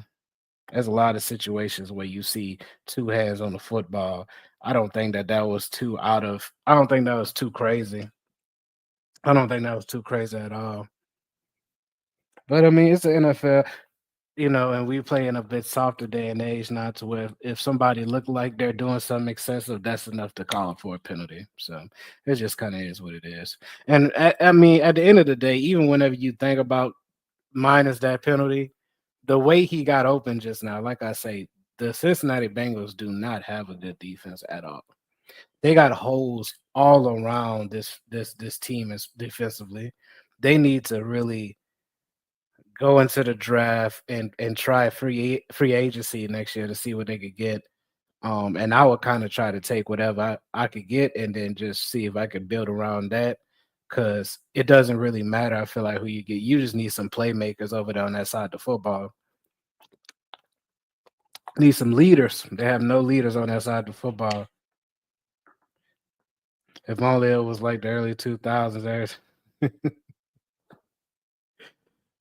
there's a lot of situations where you see two hands on the football. I don't think that was too out of. I don't think that was too crazy. I don't think that was too crazy at all. But I mean, it's the NFL. And we play in a bit softer day and age now to where if somebody look like they're doing something excessive, that's enough to call for a penalty. So it just kind of is what it is. And I mean, at the end of the day, even whenever you think about minus that penalty, the way he got open just now, like I say, the Cincinnati Bengals do not have a good defense at all. They got holes all around this team is defensively. They need to really go into the draft and try free agency next year to see what they could get. And I would kind of try to take whatever I could get and then just see if I could build around that. Cause it doesn't really matter. I feel like who you get. You just need some playmakers over there on that side of the football. Need some leaders. They have no leaders on that side of the football. If only it was like the early 2000s.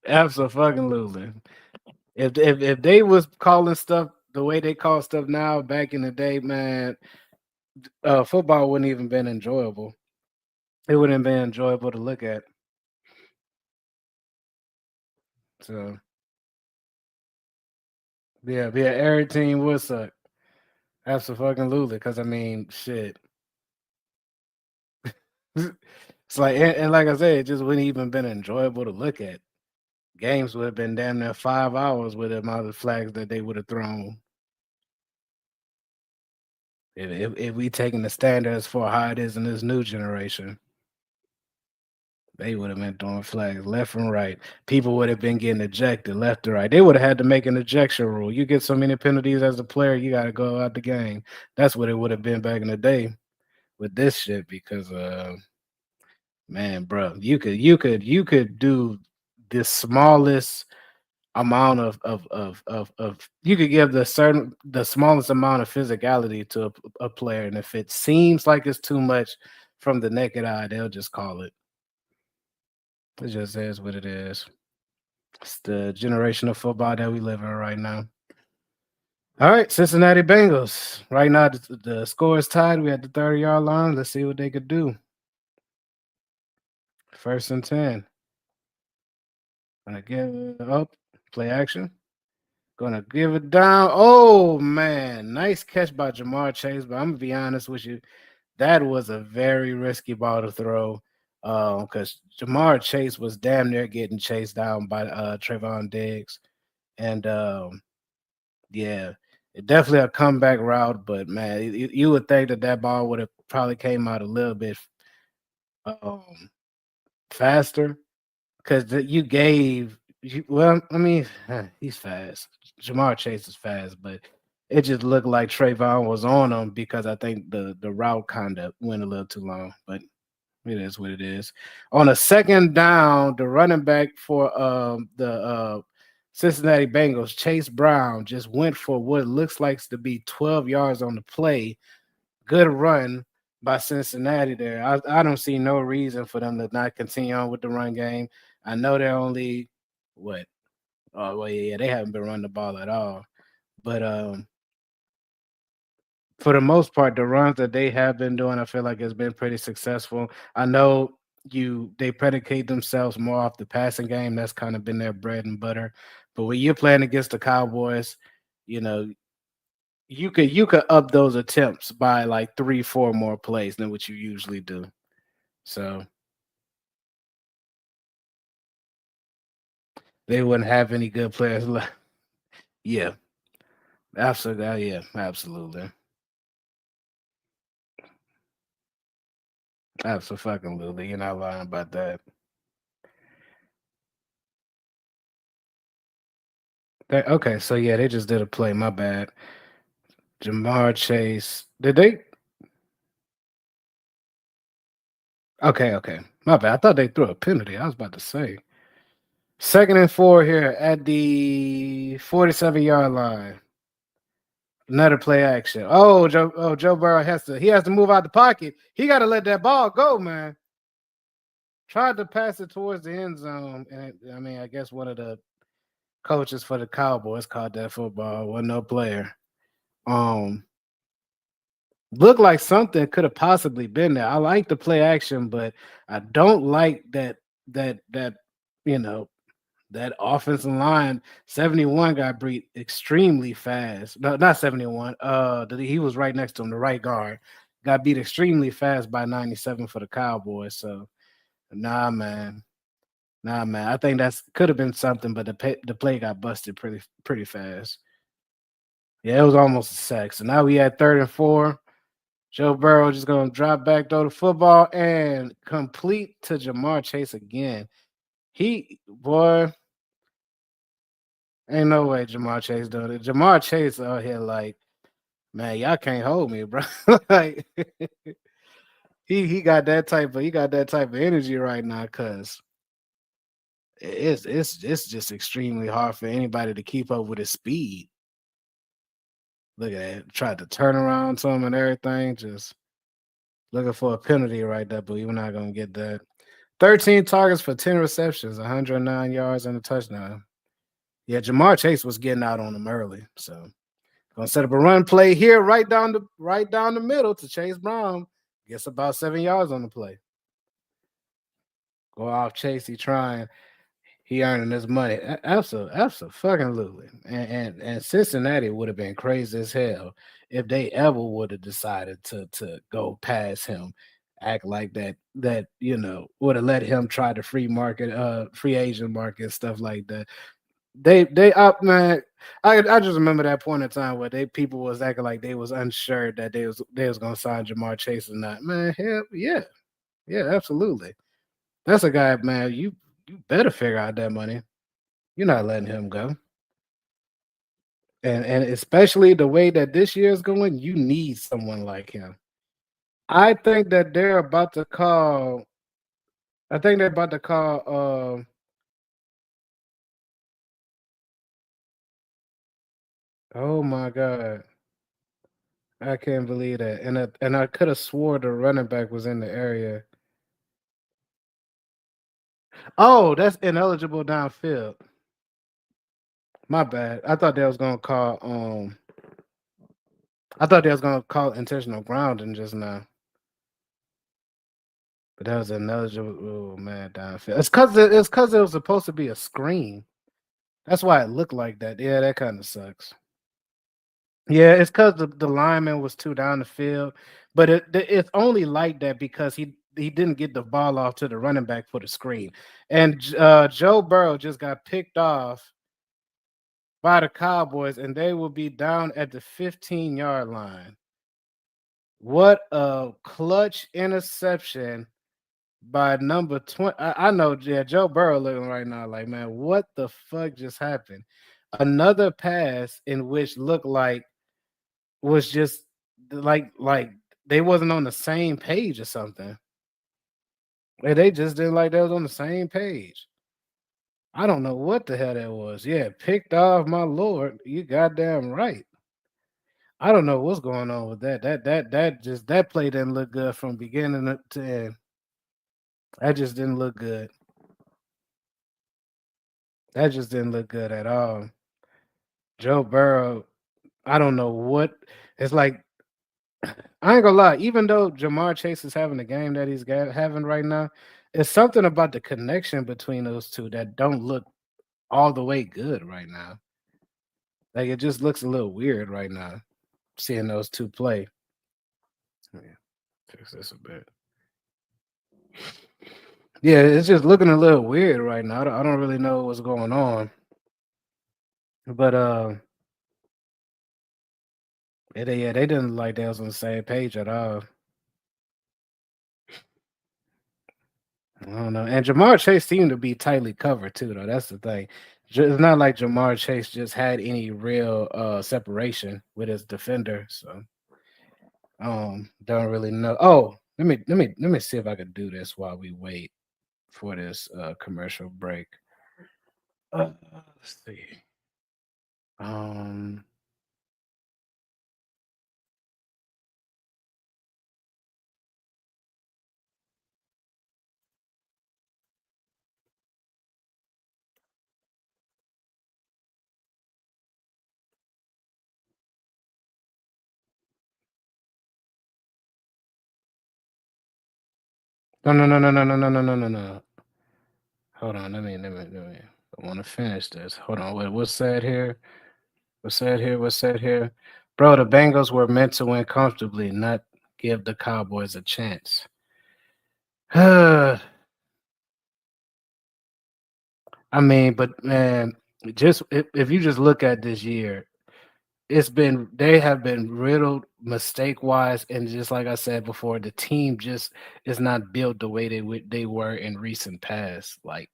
Absolutely. If they was calling stuff the way they call stuff now back in the day, man, football wouldn't even been enjoyable. It wouldn't been enjoyable to look at. So yeah, every team would suck. Absolutely, because I mean, shit. It's like and like I said, it just wouldn't even been enjoyable to look at. Games would have been damn near 5 hours with the amount of flags that they would have thrown. If we taking the standards for how it is in this new generation. They would have been throwing flags left and right. People would have been getting ejected left and right. They would have had to make an ejection rule. You get so many penalties as a player, you got to go out the game. That's what it would have been back in the day with this shit. Because, man, bro, you could do the smallest amount of you could give the smallest amount of physicality to a player, and if it seems like it's too much from the naked eye, they'll just call it. It just is what it is. It's the generation of football that we live in right now. All right, Cincinnati Bengals. Right now, the score is tied. We at the 30-yard line. Let's see what they could do. First and 10. Gonna give up. Play action. Gonna give it down. Oh, man. Nice catch by Jamar Chase, but I'm going to be honest with you. That was a very risky ball to throw because Jamar Chase was damn near getting chased down by Trayvon Diggs. And yeah, it definitely a comeback route, but man, you would think that ball would have probably came out a little bit um, faster because you gave. Well, I mean, he's fast. Jamar Chase is fast, but it just looked like Trayvon was on him because I think the route kind of went a little too long. But it is what it is. On a second down, the running back for the Cincinnati Bengals, Chase Brown, just went for what looks like to be 12 yards on the play. Good run by Cincinnati there. I don't see no reason for them to not continue on with the run game. I know they're only what? Oh well, yeah, they haven't been running the ball at all. But for the most part, the runs that they have been doing, I feel like it's been pretty successful. I know they predicate themselves more off the passing game. That's kind of been their bread and butter. But when you're playing against the Cowboys, you know, you could up those attempts by like 3, 4 more plays than what you usually do. So they wouldn't have any good players left. Yeah, absolutely. Yeah, absolutely. Absolutely. You're not lying about that. Okay, so yeah, they just did a play. My bad. Jamar Chase. Did they? Okay, okay. My bad. I thought they threw a penalty. I was about to say. 2nd and 4 here at the 47-yard line. Another play action. Joe Burrow has to move out the pocket. He got to let that ball go, man. Tried to pass it towards the end zone, and I mean, I guess one of the coaches for the Cowboys called that football. Wasn't no player. Um, Looked like something could have possibly been there. I like the play action, but I don't like that you know that offensive line 71 got beat extremely fast. No, not 71. He was right next to him, the right guard. Got beat extremely fast by 97 for the Cowboys. So nah, man. Nah, man. I think that's could have been something, but the play got busted pretty fast. Yeah, it was almost a sack. So now we had 3rd and 4. Joe Burrow just gonna drop back, throw the football, and complete to Jamar Chase again. Boy, ain't no way Jamar Chase doing it. Jamar Chase out here like, man, y'all can't hold me, bro. Like he got that type of energy right now, cause it's just extremely hard for anybody to keep up with his speed. Look at that, tried to turn around to him and everything, just looking for a penalty right there, but we're not gonna get that. 13 targets for 10 receptions, 109 yards and a touchdown. Yeah, Jamar Chase was getting out on him early, so gonna set up a run play here, right down the middle to Chase Brown. Gets about 7 yards on the play. Go off Chase. He earning his money. Absolutely. And Cincinnati would have been crazy as hell if they ever would have decided to go past him, act like that would have let him try the free agent market, stuff like that. They up, man. I just remember that point in time where they people was acting like they was unsure that they was gonna sign Jamar Chase or not. Man, hell yeah. Yeah, absolutely. That's a guy, man. You better figure out that money. You're not letting him go. And especially the way that this year is going, you need someone like him. I think that they're about to call. I think they're about to call. Oh my god, I can't believe that. And I could have swore the running back was in the area. Oh, that's ineligible downfield. My bad. I thought they was gonna call. I thought they was gonna call intentional grounding just now. But that was ineligible. Oh man, downfield. It's cause it was supposed to be a screen. That's why it looked like that. Yeah, that kind of sucks. Yeah, it's because the lineman was too down the field, but it's only like that because he didn't get the ball off to the running back for the screen, and Joe Burrow just got picked off by the Cowboys, and they will be down at the 15-yard line. What a clutch interception by number 20. I know, yeah, Joe Burrow looking right now like, man, what the fuck just happened? Another pass in which looked like was just like they wasn't on the same page or something. And they just didn't like they was on the same page. I don't know what the hell that was. Yeah, picked off, my lord. You goddamn right. I don't know what's going on with that. That play didn't look good from beginning to end. That just didn't look good. That just didn't look good at all. Joe Burrow, I don't know what it's like. I ain't gonna lie, even though Jamar Chase is having the game that having right now, it's something about the connection between those two that don't look all the way good right now. Like it just looks a little weird right now. seeing those two play. Yeah, fix this a bit. Yeah, it's just looking a little weird right now. I don't really know what's going on, but yeah, they didn't like they was on the same page at all. I don't know. And Jamar Chase seemed to be tightly covered too, though. That's the thing. It's not like Jamar Chase just had any real separation with his defender. So don't really know. Oh, let me see if I can do this while we wait for this commercial break. Let's see. Um no. Hold on, let me. I want to finish this. Hold on, what's said here? What's said here? What's said here? Bro, the Bengals were meant to win comfortably, not give the Cowboys a chance. I mean, but man, just if you just look at this year, they have been riddled mistake wise, and just like I said before, the team just is not built the way they were in recent past. Like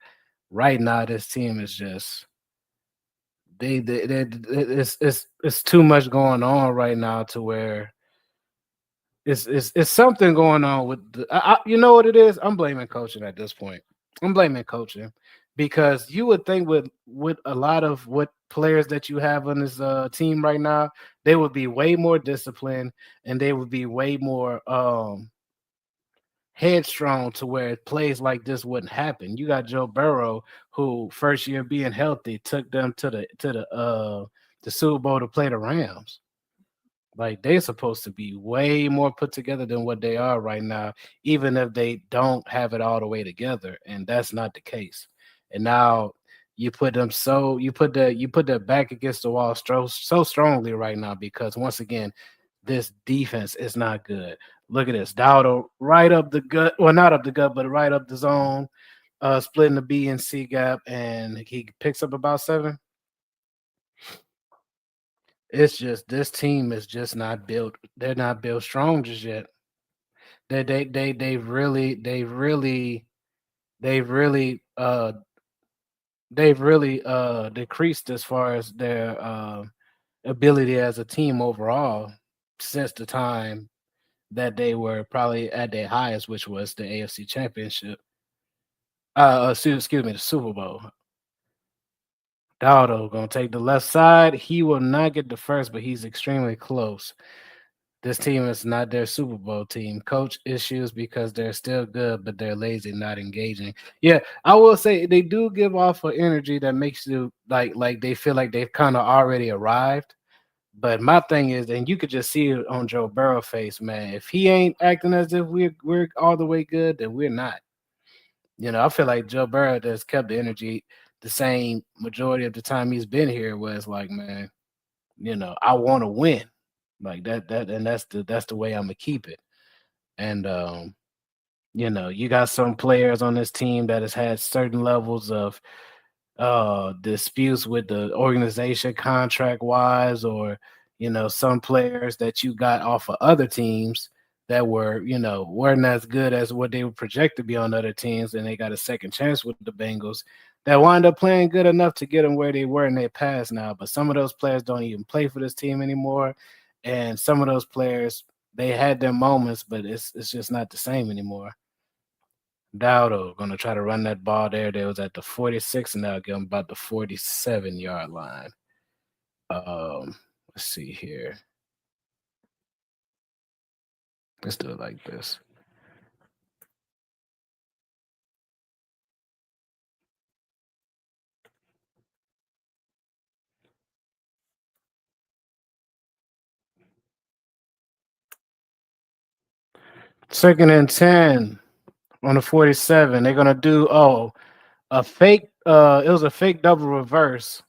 right now, this team is just it's too much going on right now to where it's something going on with you know what it is. I'm blaming coaching at this point. I'm blaming coaching because you would think with a lot of what players that you have on this team right now, they would be way more disciplined and they would be way more headstrong to where plays like this wouldn't happen. You got Joe Burrow, who first year being healthy took them the Super Bowl to play the Rams. Like they're supposed to be way more put together than what they are right now, even if they don't have it all the way together, and that's not the case. And now you put that back against the wall so strongly right now because once again, this defense is not good. Look at this, Dowdle right up the gut, well not up the gut, but right up the zone, splitting the B and C gap, and he picks up about 7. It's just this team is just not built. They're not built strong just yet. They they've really decreased as far as their ability as a team overall since the time that they were probably at their highest, which was the AFC Championship. Excuse me, the Super Bowl. Dowdle gonna take the left side. He will not get the first, but he's extremely close. This team is not their Super Bowl team. Coach issues because they're still good, but they're lazy, not engaging. Yeah, I will say they do give off an energy that makes you like they feel like they've kind of already arrived. But my thing is, and you could just see it on Joe Burrow face, man. If he ain't acting as if we're all the way good, then we're not. I feel like Joe Burrow has kept the energy the same majority of the time he's been here. Was like, man, I want to win like that, and that's the way I'm gonna keep it. And you got some players on this team that has had certain levels of disputes with the organization contract wise, or some players that you got off of other teams that weren't as good as what they were projected to be on other teams, and they got a second chance with the Bengals that wind up playing good enough to get them where they were in their past now. But some of those players don't even play for this team anymore, and some of those players they had their moments, but it's just not the same anymore. Dowdle gonna try to run that ball there. They was at the 46, and now get them about the 47-yard line. Let's see here. Let's do it like this. Second and 10 on the 47. They're gonna do a fake. It was a fake double reverse,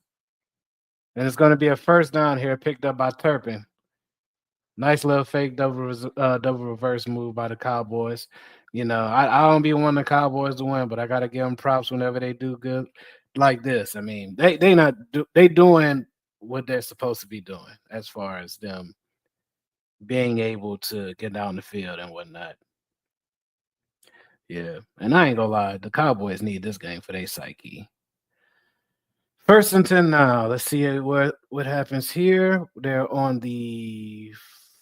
and it's gonna be a first down here picked up by Turpin. Nice little fake double reverse move by the Cowboys. I don't be wanting the Cowboys to win, but I gotta give them props whenever they do good like this. I mean, they doing what they're supposed to be doing as far as them being able to get down the field and whatnot. Yeah, and I ain't gonna lie, the Cowboys need this game for their psyche. First and 10 now. Let's see what happens here. They're on the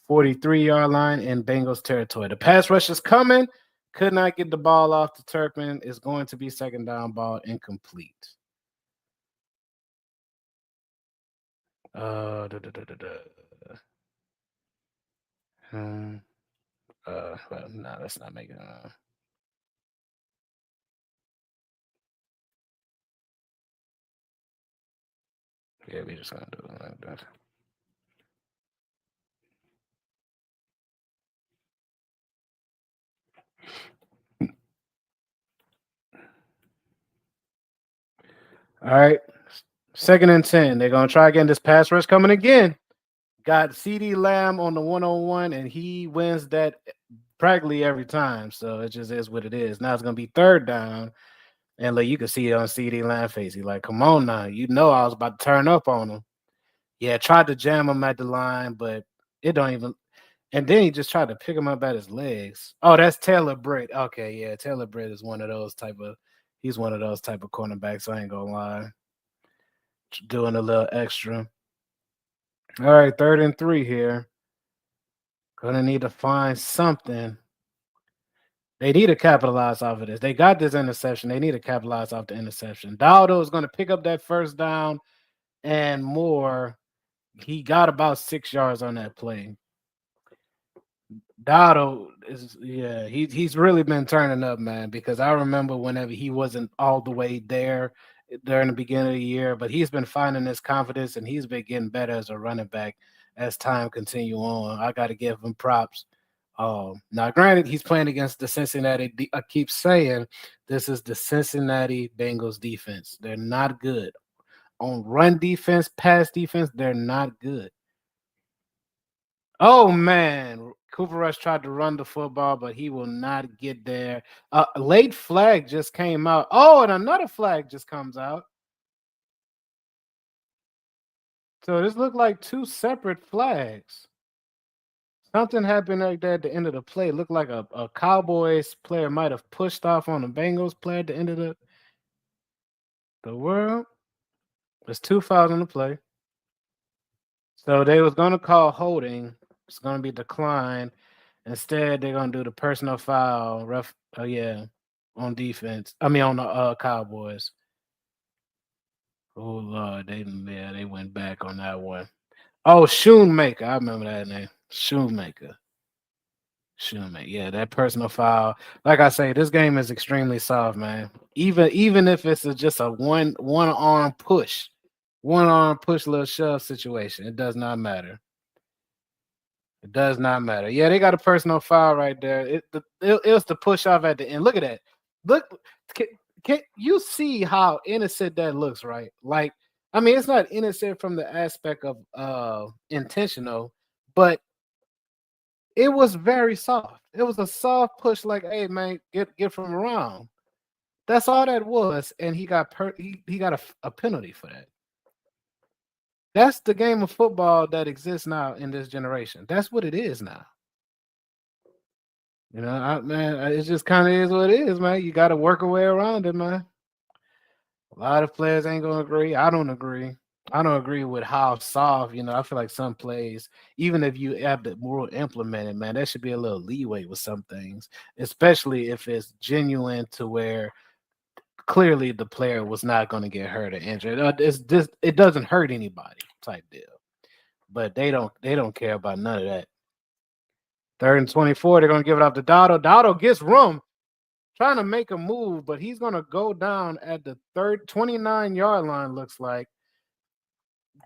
43-yard line in Bengals territory. The pass rush is coming. Could not get the ball off the Turpin. Is going to be second down ball incomplete. Hmm, well, no, let's not make it. Yeah, we just gonna do it like that. All right. Second and 10. They're gonna try again. This pass rush coming again. Got CD Lamb on the 1-on-1, and he wins that practically every time. So it just is what it is. Now it's gonna be third down. And like you can see it on CD Lamb face. He's like, come on now. I was about to turn up on him. Yeah, tried to jam him at the line, but it don't even. And then he just tried to pick him up at his legs. Oh, that's Taylor Britt. Okay, yeah, Taylor Britt is one of those type of. He's one of those type of cornerbacks. I ain't gonna lie. Doing a little extra. All right, 3rd and 3 here. Gonna need to find something. They need to capitalize off of this. They got this interception. They need to capitalize off the interception. Dowdle is going to pick up that first down and more. He got about 6 yards on that play. Dotto is he's really been turning up, man, because I remember whenever he wasn't all the way there during the beginning of the year, but he's been finding his confidence and he's been getting better as a running back as time continue on. I got to give him props. Now, granted, he's playing against the Cincinnati. I keep saying this is the Cincinnati Bengals defense. They're not good on run defense, pass defense. They're not good. Oh man, Cooper Rush tried to run the football, but he will not get there. Late flag just came out. Oh, and another flag just comes out. So this looked like two separate flags. Something happened like that at the end of the play. Looked like a Cowboys player might have pushed off on a Bengals player at the end of the world. There's two fouls in the play. So they was gonna call holding. It's gonna be declined. Instead, they're gonna do the personal foul. Ref, yeah, on defense. I mean, on the Cowboys. Oh Lord, they went back on that one. Oh, Shoemaker, I remember that name. Shoemaker. Shoemaker. Yeah, that personal foul. Like I say, this game is extremely soft, man. Even if it's just a one arm push, little shove situation, it does not matter. It does not matter. Yeah, they got a personal foul right there. It was the push off at the end. Look at that. Look, can, can you see how innocent that looks, right? Like, I mean, it's not innocent from the aspect of intentional, but it was very soft. It was a soft push, like, hey man, get from around. That's all that was, and he got he got a penalty for that. That's the game of football that exists now in this generation. That's what it is now. Man, it just kind of is what it is, man. You got to work a way around it, man. A lot of players ain't gonna agree. I don't agree. I don't agree with how soft. I feel like some plays, even if you have the rule implemented, man, there should be a little leeway with some things, especially if it's genuine to where clearly the player was not going to get hurt or injured. It doesn't hurt anybody type deal. But they don't care about none of that. 3rd and 24, they're gonna give it off to Dotto. Dotto gets room, trying to make a move, but he's gonna go down at the 29-yard line. Looks like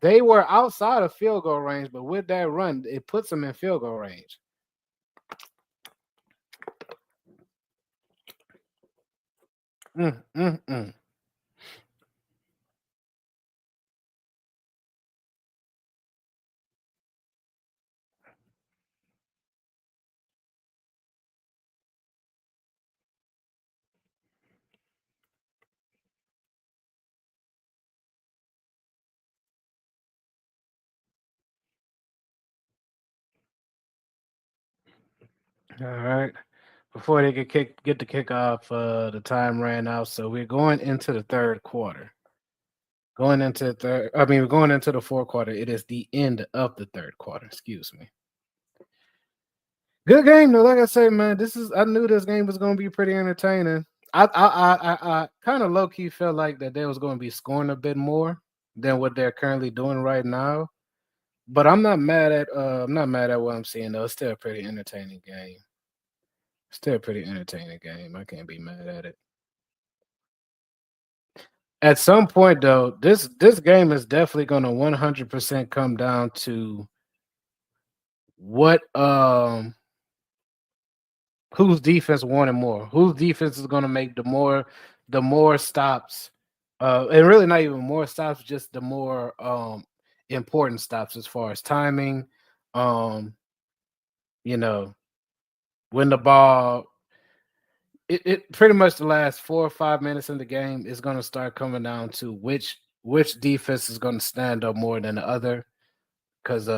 they were outside of field goal range, but with that run, it puts them in field goal range. Mm, mm, mm. All right. Before they get the kickoff, the time ran out, so we're going into the third quarter. Going into the third, I mean, we're going into the fourth quarter. It is the end of the third quarter. Excuse me. Good game though. Like I say, man, this is. I knew this game was going to be pretty entertaining. I kind of low key felt like that they was going to be scoring a bit more than what they're currently doing right now. But I'm not mad at. I'm not mad at what I'm seeing though. It's still a pretty entertaining game. Still a pretty entertaining game. I can't be mad at it. At some point though, this game is definitely going to 100% come down to what whose defense wanted more, whose defense is going to make the more stops, and really not even more stops, just the more important stops as far as timing. um you know when the ball, it pretty much the last 4 or 5 minutes in the game is going to start coming down to which defense is going to stand up more than the other, because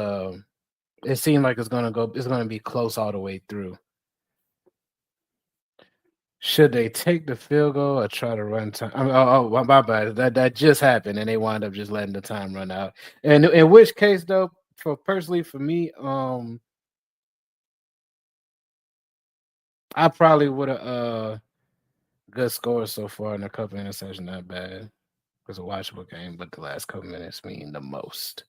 it seemed like it's going to be close all the way through. Should they take the field goal or try to run time? I mean, my bad. That just happened, and they wind up just letting the time run out. And in which case, though, for me, I probably would have good scores so far in a couple interceptions. Not bad. It was a watchable game, but the last couple minutes mean the most.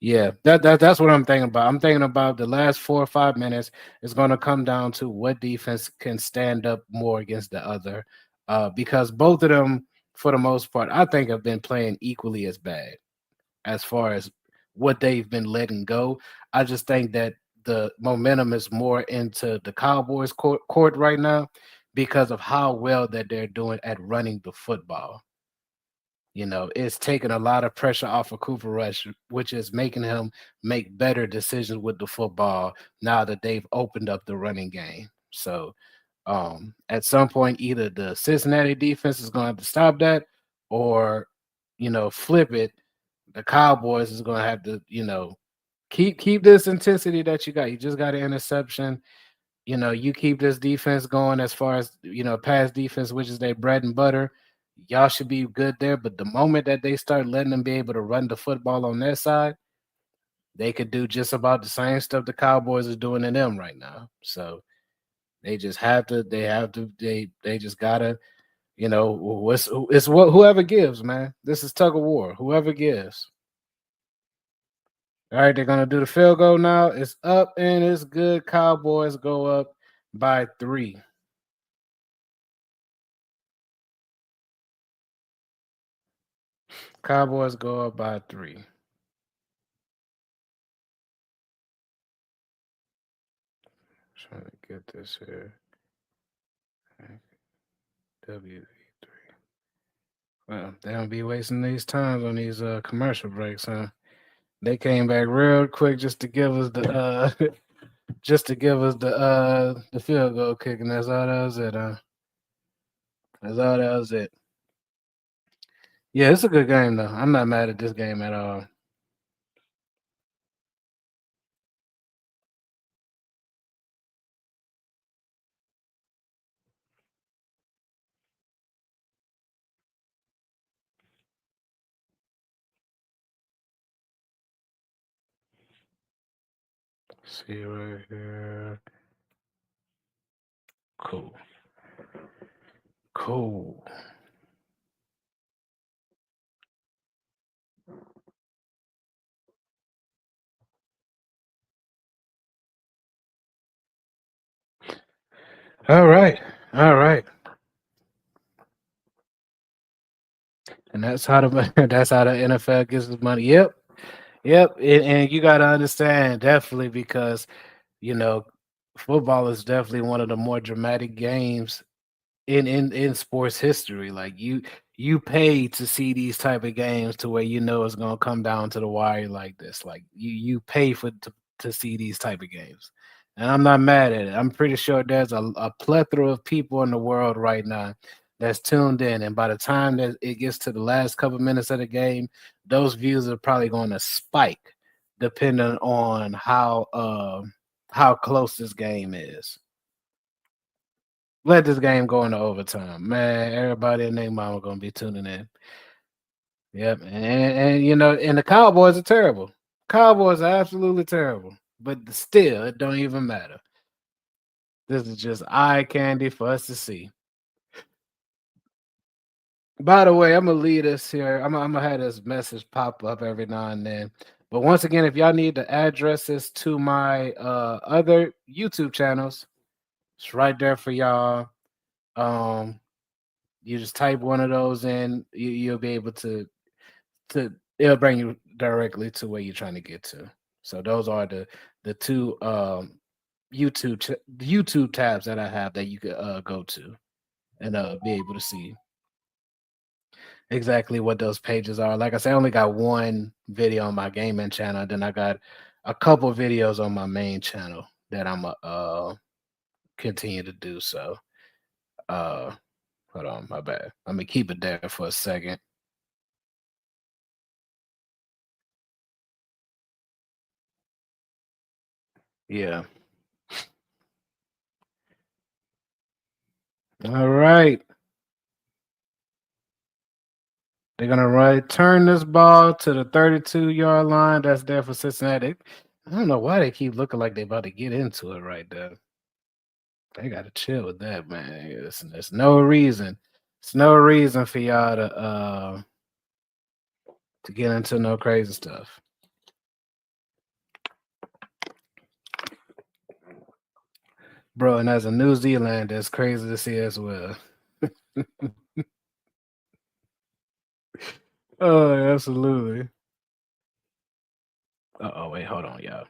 Yeah, that's what I'm thinking about. I'm thinking about the last 4 or 5 minutes is going to come down to what defense can stand up more against the other, because both of them, for the most part, I think have been playing equally as bad as far as what they've been letting go. I just think that the momentum is more into the Cowboys court right now because of how well that they're doing at running the football. It's taking a lot of pressure off of Cooper Rush, which is making him make better decisions with the football now that they've opened up the running game. So, at some point, either the Cincinnati defense is going to have to stop that, or flip it. The Cowboys is going to have to, keep this intensity that you got. You just got an interception. You keep this defense going as far as pass defense, which is their bread and butter. Y'all should be good there. But the moment that they start letting them be able to run the football on their side, they could do just about the same stuff the Cowboys are doing to them right now. So they just have to. They have to. They just gotta. It's what whoever gives, man. This is tug of war. Whoever gives. All right, they're gonna do the field goal now. It's up and it's good. Cowboys go up by 3. Cowboys go up by 3. Trying to get this here. W3. Well, they don't be wasting these times on these commercial breaks, huh? They came back real quick just to give us the just to give us the field goal kick, and that's all that was it, huh? That's all that was it. Yeah, it's a good game though. I'm not mad at this game at all. See right here. Cool. Cool. All right. All right. And that's how the that's how the NFL gets its money. Yep. Yep. And you gotta understand definitely because you know football is definitely one of the more dramatic games in sports history. Like you pay to see these type of games to where it's gonna come down to the wire like this. Like you pay to see these type of games. And I'm not mad at it. I'm pretty sure there's a plethora of people in the world right now that's tuned in. And by the time that it gets to the last couple minutes of the game, those views are probably going to spike depending on how close this game is. Let this game go into overtime, man. Everybody and their mama gonna be tuning in. Yep, and you know, and the Cowboys are terrible. Cowboys are absolutely terrible, but still, it don't even matter. This is just eye candy for us to see. By the way, I'm gonna leave this here. I'm gonna have this message pop up every now and then. But once again, if y'all need the addresses to my other YouTube channels, it's right there for y'all. Um, you just type one of those in, you'll be able to it'll bring you directly to where you're trying to get to. So those are the two YouTube tabs that I have that you could go to and be able to see exactly what those pages are. Like I said, I only got one video on my gaming channel. Then I got a couple videos on my main channel that I'm continue to do. So uh hold on, my bad. Let me keep it there for a second. Yeah. All right. They're gonna return this ball to the 32-yard line. That's there for Cincinnati. I don't know why they keep looking like they about to get into it right there. They gotta chill with that, man. There's no reason. It's no reason for y'all to get into no crazy stuff. Bro, and as a New Zealand, that's crazy to see as well. Oh, absolutely. Oh, wait, hold on, y'all.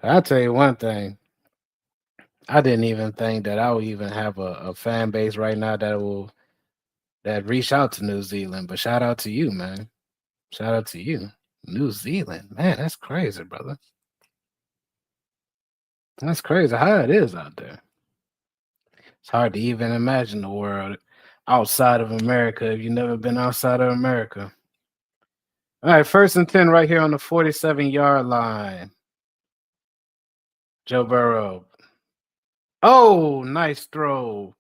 I'll tell you one thing. I didn't even think that I would even have a fan base right now that reach out to New Zealand. But shout out to you, man. Shout out to you. New Zealand. Man, that's crazy, brother. That's crazy how it is out there. It's hard to even imagine the world outside of America if you've never been outside of America. All right, 1st and 10 right here on the 47-yard line. Joe Burrow. Oh, nice throw.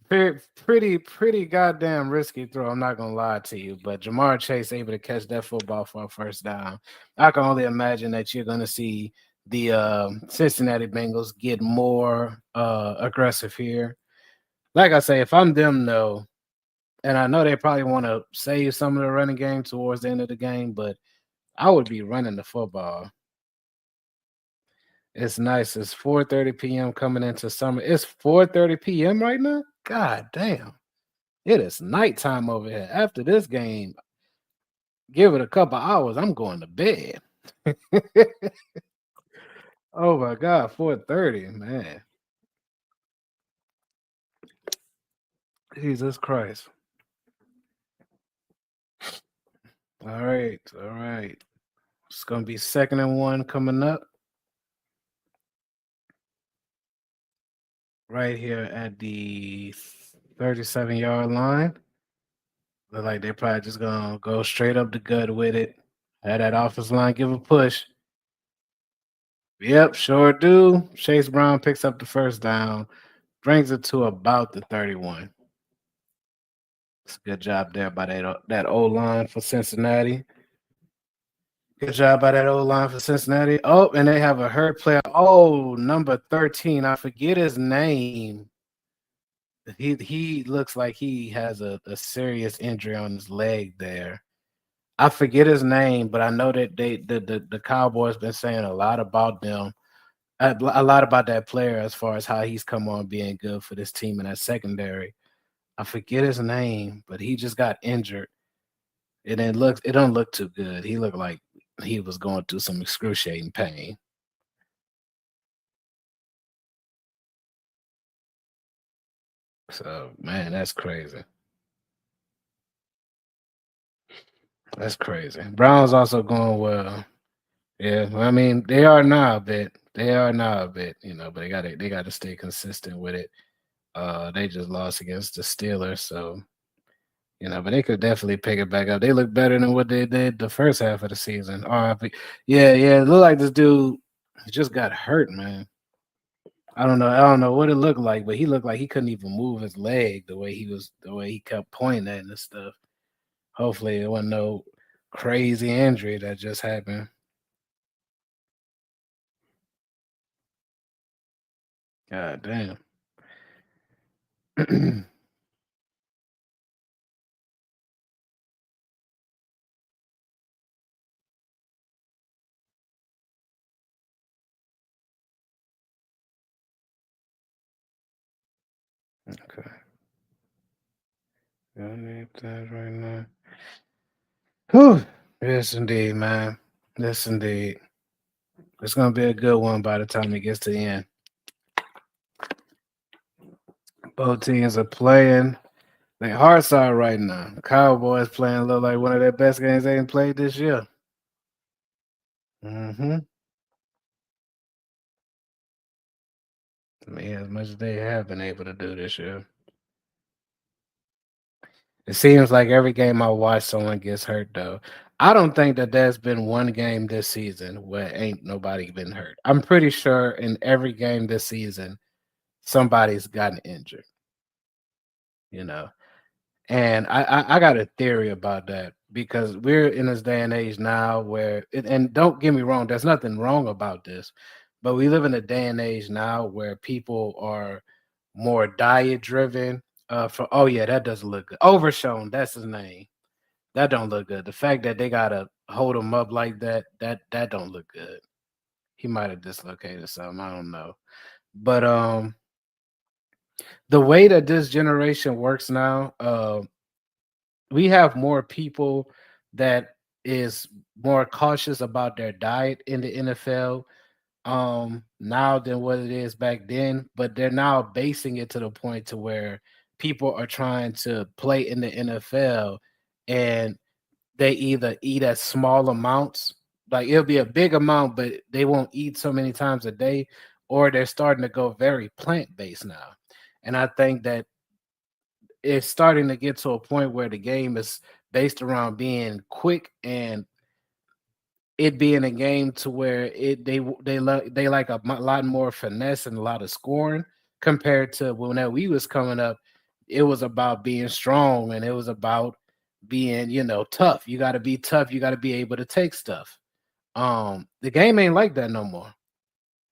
Pretty goddamn risky throw. I'm not gonna lie to you, but Jamar Chase able to catch that football for a first down. I can only imagine that you're gonna see the Cincinnati Bengals get more aggressive here. Like I say, if I'm them though, and I know they probably want to save some of the running game towards the end of the game, but I would be running the football. It's nice. It's 4:30 p.m. coming into summer. It's 4:30 p.m. right now. God damn. It is nighttime over here. After this game, give it a couple hours. I'm going to bed. Oh my God, 4:30, man. Jesus Christ. All right, all right. It's gonna be 2nd and 1 coming up. Right here at the 37-yard line. Look like they're probably just gonna go straight up the gut with it. Have that offensive line give a push. Yep, sure do. Chase Brown picks up the first down, brings it to about the 31. It's a good job there by that O line for Cincinnati. Good job by that O line for Cincinnati. Oh, and they have a hurt player. Oh, number 13. I forget his name. He looks like he has a serious injury on his leg there. I forget his name, but I know that the Cowboys been saying a lot about them, a lot about that player as far as how he's come on being good for this team in that secondary. I forget his name, but he just got injured, and it don't look too good. He looked like he was going through some excruciating pain. So man, that's crazy. That's crazy. Browns also going well. Yeah, I mean they are now a bit. They are now a bit, but they got to stay consistent with it. They just lost against the Steelers, so but they could definitely pick it back up. They look better than what they did the first half of the season. RIP. Yeah, yeah. It looked like this dude just got hurt, man. I don't know what it looked like, but he looked like he couldn't even move his leg the way he kept pointing at it and stuff. Hopefully it wasn't no crazy injury that just happened. God damn. Okay. I need that right now. Whew. Yes, indeed, man. Yes, indeed. It's gonna be a good one by the time it gets to the end. Both teams are playing. Their hearts are right now. The Cowboys playing look like one of their best games they ain't played this year. Mm-hmm. I mean, as much as they have been able to do this year. It seems like every game I watch, someone gets hurt, though. I don't think that there's been one game this season where ain't nobody been hurt. I'm pretty sure in every game this season, somebody's gotten injured, you know. And I got a theory about that because we're in this day and age now where, and don't get me wrong, there's nothing wrong about this, but we live in a day and age now where people are more diet driven. For oh yeah, that doesn't look good. Overshown, that's his name. That don't look good. The fact that they gotta hold him up like that, that don't look good. He might have dislocated something. I don't know, but the way that this generation works now, we have more people that is more cautious about their diet in the NFL now than what it is back then, but they're now basing it to the point to where people are trying to play in the NFL and they either eat at small amounts, like it'll be a big amount, but they won't eat so many times a day, or they're starting to go very plant-based now. And I think that it's starting to get to a point where the game is based around being quick and it being a game to where they like a lot more finesse and a lot of scoring compared to when we was coming up. It was about being strong and it was about being tough. You got to be tough. You got to be able to take stuff. The game ain't like that no more.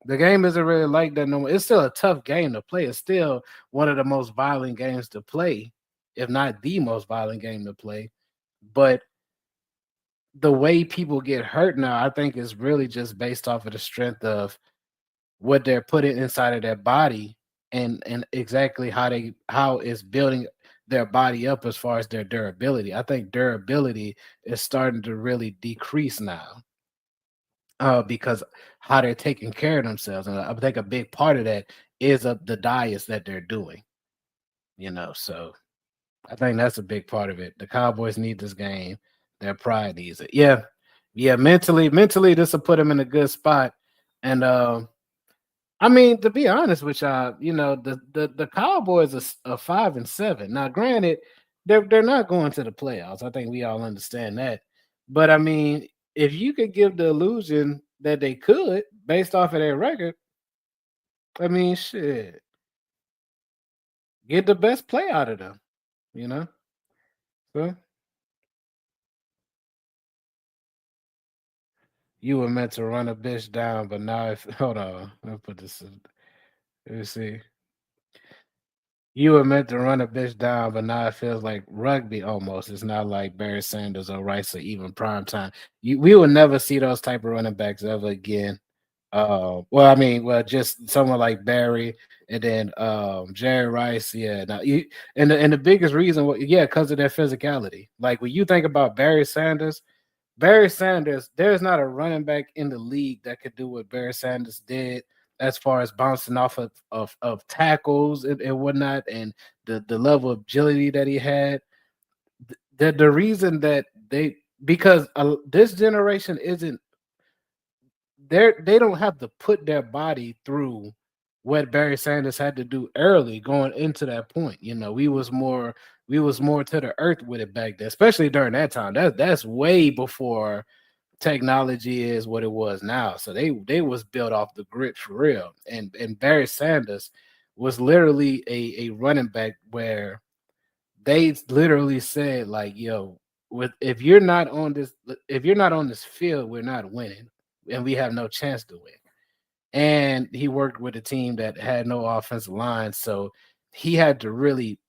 The game isn't really like that no more. It's still a tough game to play. It's still one of the most violent games to play, if not the most violent game to play. But the way people get hurt now, I think is really just based off of the strength of what they're putting inside of their body and exactly how it's building their body up as far as their durability. I think durability is starting to really decrease now because how they're taking care of themselves. And I think a big part of that is the diets that they're doing, so I think that's a big part of it. The Cowboys need this game. Their pride needs it. Yeah. Yeah. Mentally, this will put them in a good spot. And I mean, to be honest with y'all, the Cowboys are 5-7. Now, granted, they're not going to the playoffs. I think we all understand that. But I mean, if you could give the illusion that they could, based off of their record, I mean, shit, get the best play out of them, you know? So you were meant to run a bitch down, but now if hold on, let me put this. Let me see. You were meant to run a bitch down, but now it feels like rugby almost. It's not like Barry Sanders or Rice or even prime time. We will never see those type of running backs ever again. Well, I mean, just someone like Barry and then Jerry Rice. Yeah, now and the biggest reason, yeah, because of their physicality. Like when you think about Barry Sanders, there's not a running back in the league that could do what Barry Sanders did as far as bouncing off of tackles and whatnot, and the level of agility that he had. The reason that because this generation isn't they don't have to put their body through what Barry Sanders had to do early going into that point. We was more to the earth with it back then, especially during that time. That's way before technology is what it was now. So they was built off the grit for real. And Barry Sanders was literally a running back where they literally said like, yo, with if you're not on this field, we're not winning and we have no chance to win. And he worked with a team that had no offensive line, so he had to really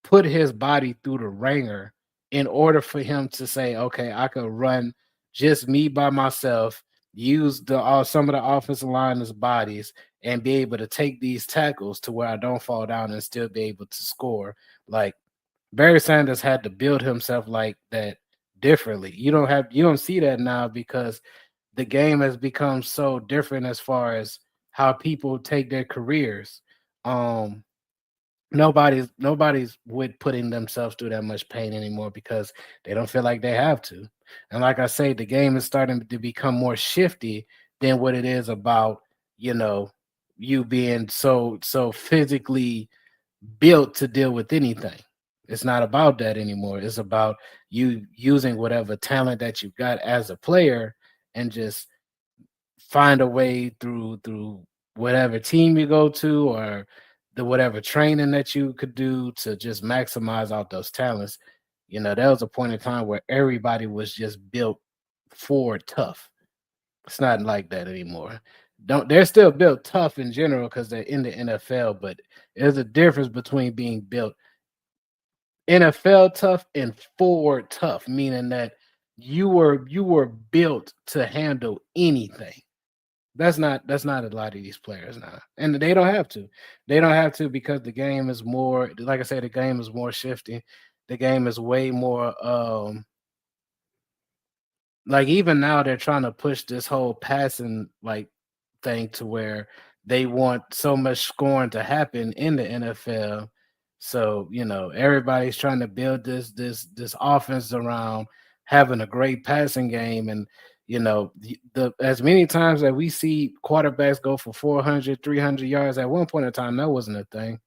put his body through the ringer in order for him to say, okay, I could run just me by myself, use some of the offensive line's bodies, and be able to take these tackles to where I don't fall down and still be able to score. Like Barry Sanders had to build himself like that differently. You don't see that now because the game has become so different as far as how people take their careers. Um, nobody's with putting themselves through that much pain anymore because they don't feel like they have to. And like I say, the game is starting to become more shifty than what it is about, you know, you being so physically built to deal with anything. It's not about that anymore. It's about you using whatever talent that you got as a player and just find a way through whatever team you go to or the whatever training that you could do to just maximize out those talents. There was a point in time where everybody was just built for tough. It's not like that anymore. Don't They're still built tough in general because they're in the NFL, but there's a difference between being built NFL tough and forward tough, meaning that you were built to handle anything. That's not a lot of these players now, and they don't have to. They don't have to because the game is more. Like I said, the game is more shifty. The game is way more. Like even now they're trying to push this whole passing like thing to where they want so much scoring to happen in the NFL. So, everybody's trying to build this offense around having a great passing game. And, the as many times that we see quarterbacks go for 400, 300 yards at one point in time, that wasn't a thing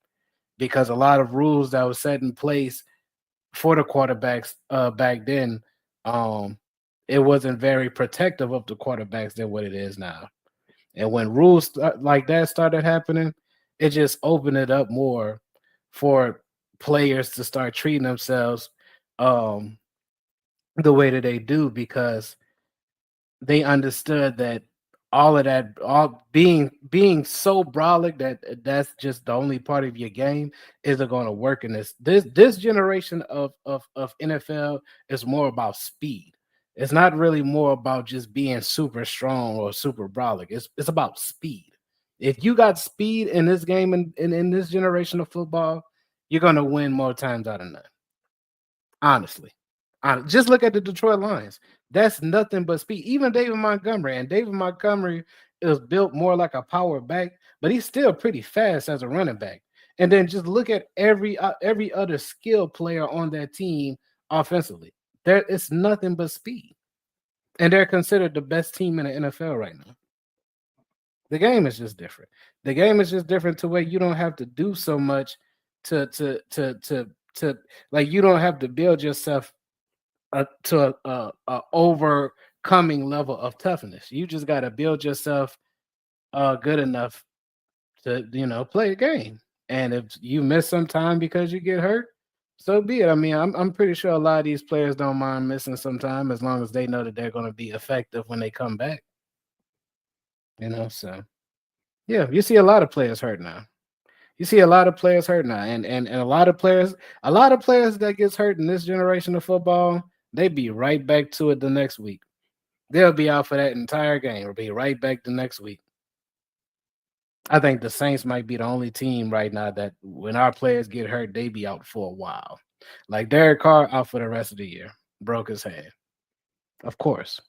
because a lot of rules that was set in place for the quarterbacks back then, um, it wasn't very protective of the quarterbacks than what it is now. And when like that started happening, it just opened it up more for players to start treating themselves um, the way that they do because they understood that all of that, all being so brolic that that's just the only part of your game isn't going to work in this generation of NFL is more about speed. It's not really more about just being super strong or super brolic. It's about speed. If you got speed in this game in this generation of football, you're gonna win more times out of none. Honestly. Just look at the Detroit Lions. That's nothing but speed. Even David Montgomery is built more like a power back, but he's still pretty fast as a running back. And then just look at every other skill player on that team offensively. There it's nothing but speed. And they're considered the best team in the NFL right now. The game is just different. The game is just different to where you don't have to do so much to like you don't have to build yourself to a overcoming level of toughness. You just got to build yourself good enough to play a game. And if you miss some time because you get hurt, so be it. I mean, I'm pretty sure a lot of these players don't mind missing some time as long as they know that they're going to be effective when they come back. So yeah, you see a lot of players hurt now. You see a lot of players hurt now, and a lot of players that gets hurt in this generation of football, they be right back to it the next week. They'll be out for that entire game or be right back the next week. I think the Saints might be the only team right now that when our players get hurt, they be out for a while. Like Derek Carr out for the rest of the year, broke his hand. Of course.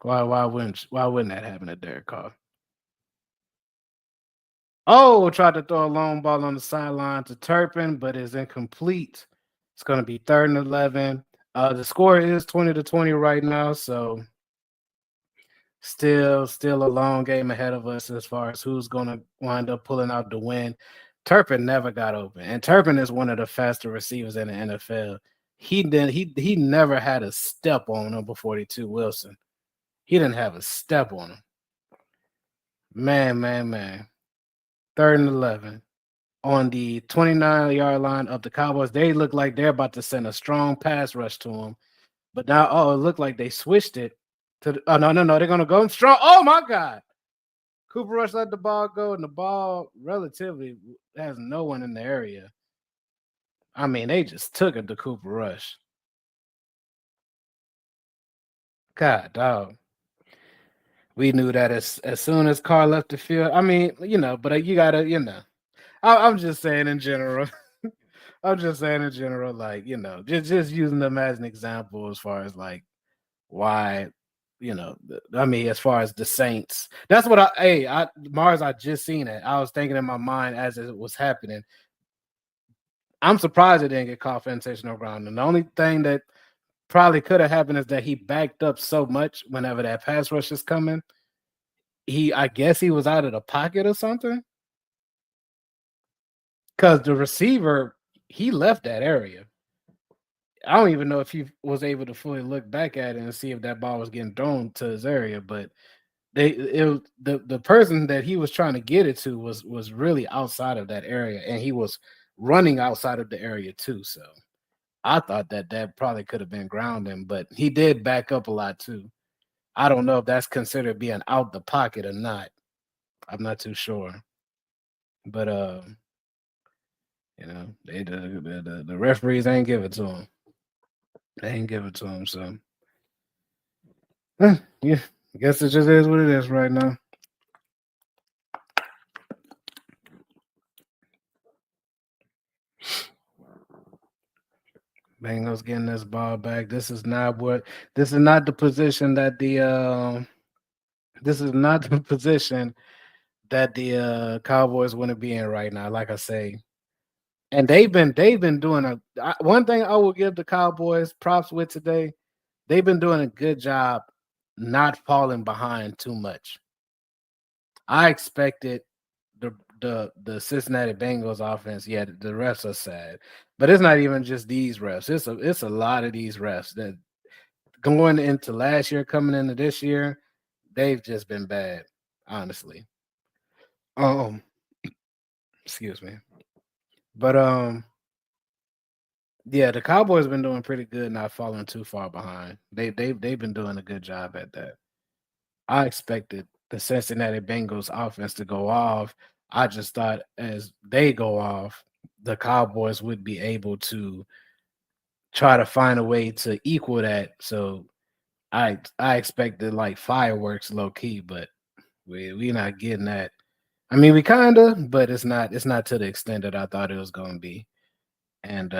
Why wouldn't that happen to Derek Carr? Oh, tried to throw a long ball on the sideline to Turpin, but it's incomplete. It's going to be 3rd and 11. The score is 20-20 right now, so Still a long game ahead of us as far as who's going to wind up pulling out the win. Turpin never got open, and Turpin is one of the faster receivers in the NFL. He never had a step on number 42 Wilson. He didn't have a step on him. Man. 3rd and 11 on the 29-yard line of the Cowboys. They look like they're about to send a strong pass rush to him. But now, it looked like they switched it to no. They're gonna go strong. Oh my God. Cooper Rush let the ball go, and the ball relatively has no one in the area. I mean, they just took it to Cooper Rush. God, dog. We knew that as soon as Carr left the field. I mean, but you gotta, I'm just saying in general. I'm just saying in general, like, just using them as an example as far as like why, I mean, as far as the Saints, that's what Mars, I just seen it. I was thinking in my mind as it was happening. I'm surprised it didn't get caught for intentional ground. And the only thing that probably could have happened is that he backed up so much whenever that pass rush is coming. I guess he was out of the pocket or something. Because the receiver, he left that area. I don't even know if he was able to fully look back at it and see if that ball was getting thrown to his area, but the person that he was trying to get it to was really outside of that area, and he was running outside of the area too. So I thought that probably could have been grounding, but he did back up a lot too. I don't know if that's considered being out the pocket or not. I'm not too sure, but the referees ain't give it to him. They ain't give it to him, so yeah. I guess it just is what it is right now. Bengals getting this ball back. This is not the position that the Cowboys want to be in right now. Like I say, and they've been doing one thing I will give the Cowboys props with today. They've been doing a good job not falling behind too much. I expected the Cincinnati Bengals offense. Yeah, the refs are sad, but it's not even just these refs. It's a lot of these refs that going into last year, coming into this year, they've just been bad, honestly. Excuse me, but yeah, the Cowboys been doing pretty good, not falling too far behind. They've been doing a good job at that. I expected the Cincinnati Bengals offense to go off. I just thought as they go off, the Cowboys would be able to try to find a way to equal that. So I expected like fireworks low key, but we not getting that. I mean, we kinda, but it's not to the extent that I thought it was gonna be. And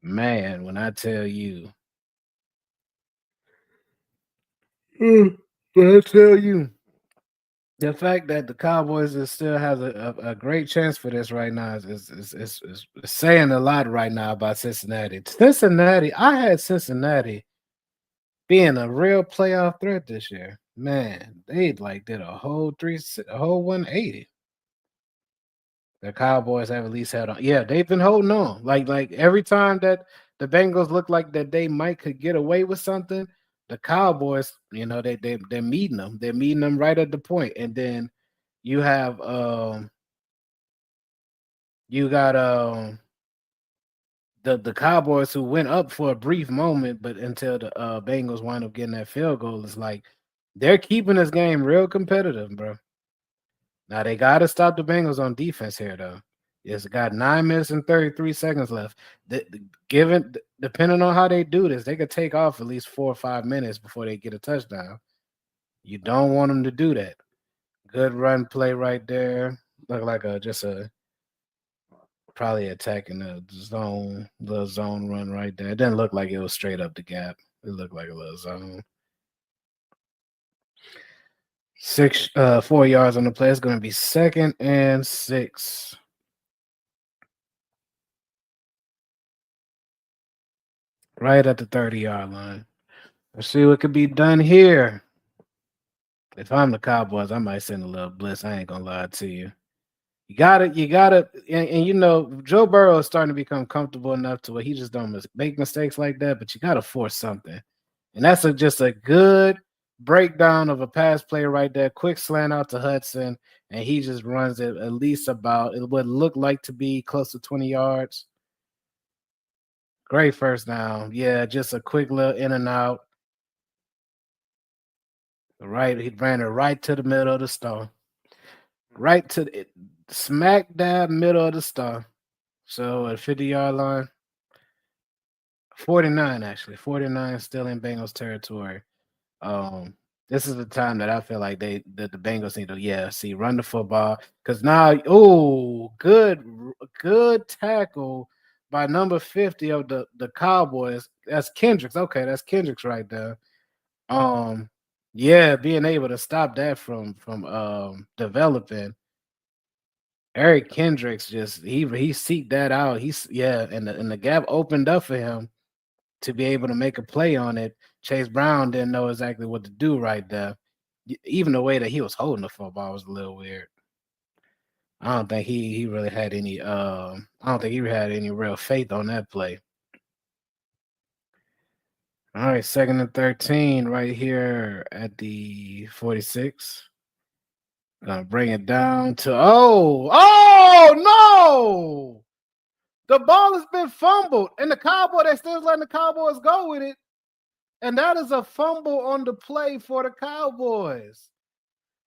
man, when I tell you, when I tell you the fact that the Cowboys still has a great chance for this right now is saying a lot right now about Cincinnati. I had Cincinnati being a real playoff threat this year. Man, they like did a whole 180. The Cowboys have at least held on. Yeah, they've been holding on. Like every time that the Bengals look like that they might could get away with something, the Cowboys, they're meeting them. They're meeting them right at the point. And then you have you got the Cowboys who went up for a brief moment, but until the Bengals wind up getting that field goal, it's like they're keeping this game real competitive, bro. Now they got to stop the Bengals on defense here, though. It's got 9 minutes and 33 seconds left. Depending on how they do this, they could take off at least 4 or 5 minutes before they get a touchdown. You don't want them to do that. Good run play right there. Look like probably attacking the little zone run right there. It didn't look like it was straight up the gap. It looked like a little zone. 4 yards on the play. It's going to be 2nd and 6. Right at the 30-yard line. Let's see what could be done here. If I'm the Cowboys, I might send a little blitz. I ain't gonna lie to you. And you know, Joe Burrow is starting to become comfortable enough to where he just don't make mistakes like that. But you gotta force something, and that's just a good breakdown of a pass play right there. Quick slant out to Hudson, and he just runs it at least about it would look like to be close to 20 yards. Great first down. Yeah, just a quick little in and out. Right, he ran it right to the middle of the star, right to the smack dab middle of the star. So at 50-yard line, 49 actually, 49 still in Bengals territory. Um, this is the time that I feel like the Bengals need to run the football because now good tackle by number 50 of the Cowboys. That's Kendricks. Okay, that's Kendricks right there. Um, yeah, being able to stop that from developing. Eric Kendricks just he seeked that out. And the gap opened up for him to be able to make a play on it. Chase Brown didn't know exactly what to do right there. Even the way that he was holding the football was a little weird. I don't think he really had any I don't think he had any real faith on that play. All right, 2nd and 13 right here at the 46. Gonna bring it down to no! The ball has been fumbled, and they still letting the Cowboys go with it. And that is a fumble on the play for the Cowboys.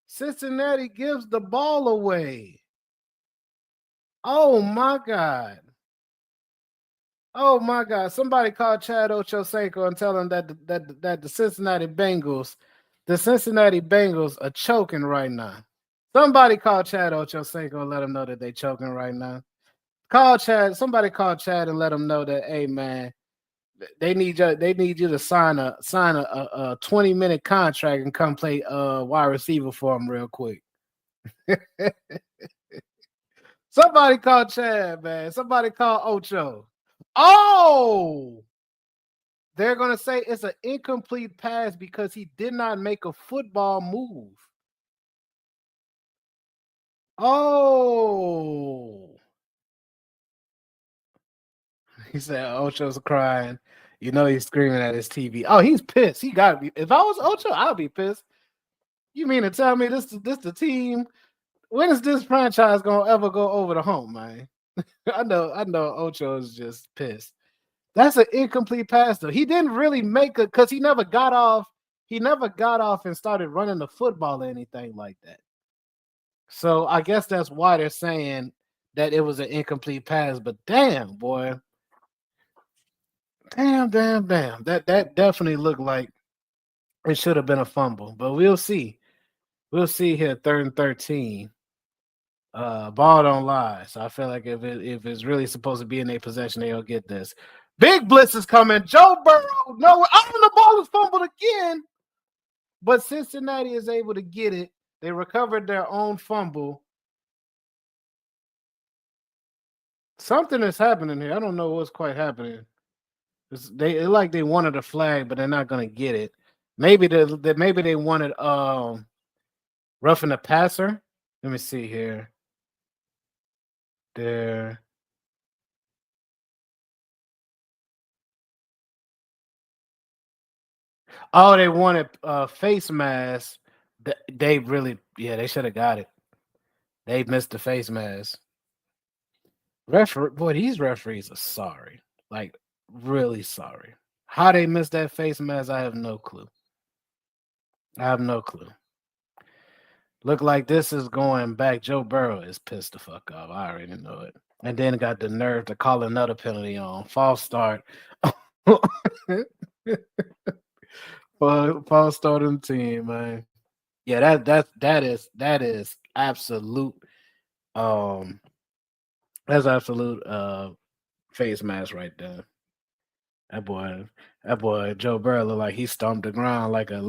Cincinnati gives the ball away. Oh my God. Oh my God. Somebody call Chad Ochocinco and tell him that the Cincinnati Bengals are choking right now. Somebody call Chad Ochocinco and let him know that they choking right now. Somebody call Chad and let him know that, hey man, they need you to sign a 20-minute contract and come play wide receiver for them real quick. Somebody call Chad, man. Somebody call Ocho. Oh, they're gonna say it's an incomplete pass because he did not make a football move. Oh, he said Ocho's crying. You know he's screaming at his TV. Oh, he's pissed. He got to be. If I was Ocho, I'd be pissed. You mean to tell me this the team? When is this franchise gonna ever go over the hump, man? I know Ocho is just pissed. That's an incomplete pass, though. He didn't really make it because he never got off. He never got off and started running the football or anything like that. So I guess that's why they're saying that it was an incomplete pass. But damn, boy. Damn. That definitely looked like it should have been a fumble. But we'll see. We'll see here, 3rd and 13. Ball don't lie. So I feel like if it's really supposed to be in their possession, they'll get this. Big blitz is coming. Joe Burrow. No, the ball is fumbled again. But Cincinnati is able to get it. They recovered their own fumble. Something is happening here. I don't know what's quite happening. It's like they wanted a flag, but they're not going to get it. Maybe they wanted roughing the passer. Let me see here. There. Oh, they wanted face mask. They they should have got it. They missed the face mask. Boy, these referees are sorry. Like, really sorry. How they missed that face mask, I have no clue. Look like this is going back. Joe Burrow is pissed the fuck off. I already know it. And then got the nerve to call another penalty on. False start. False start on the team, man. Yeah, that is absolute that's absolute face mask right there. That boy Joe Burrow look like he stomped the ground like a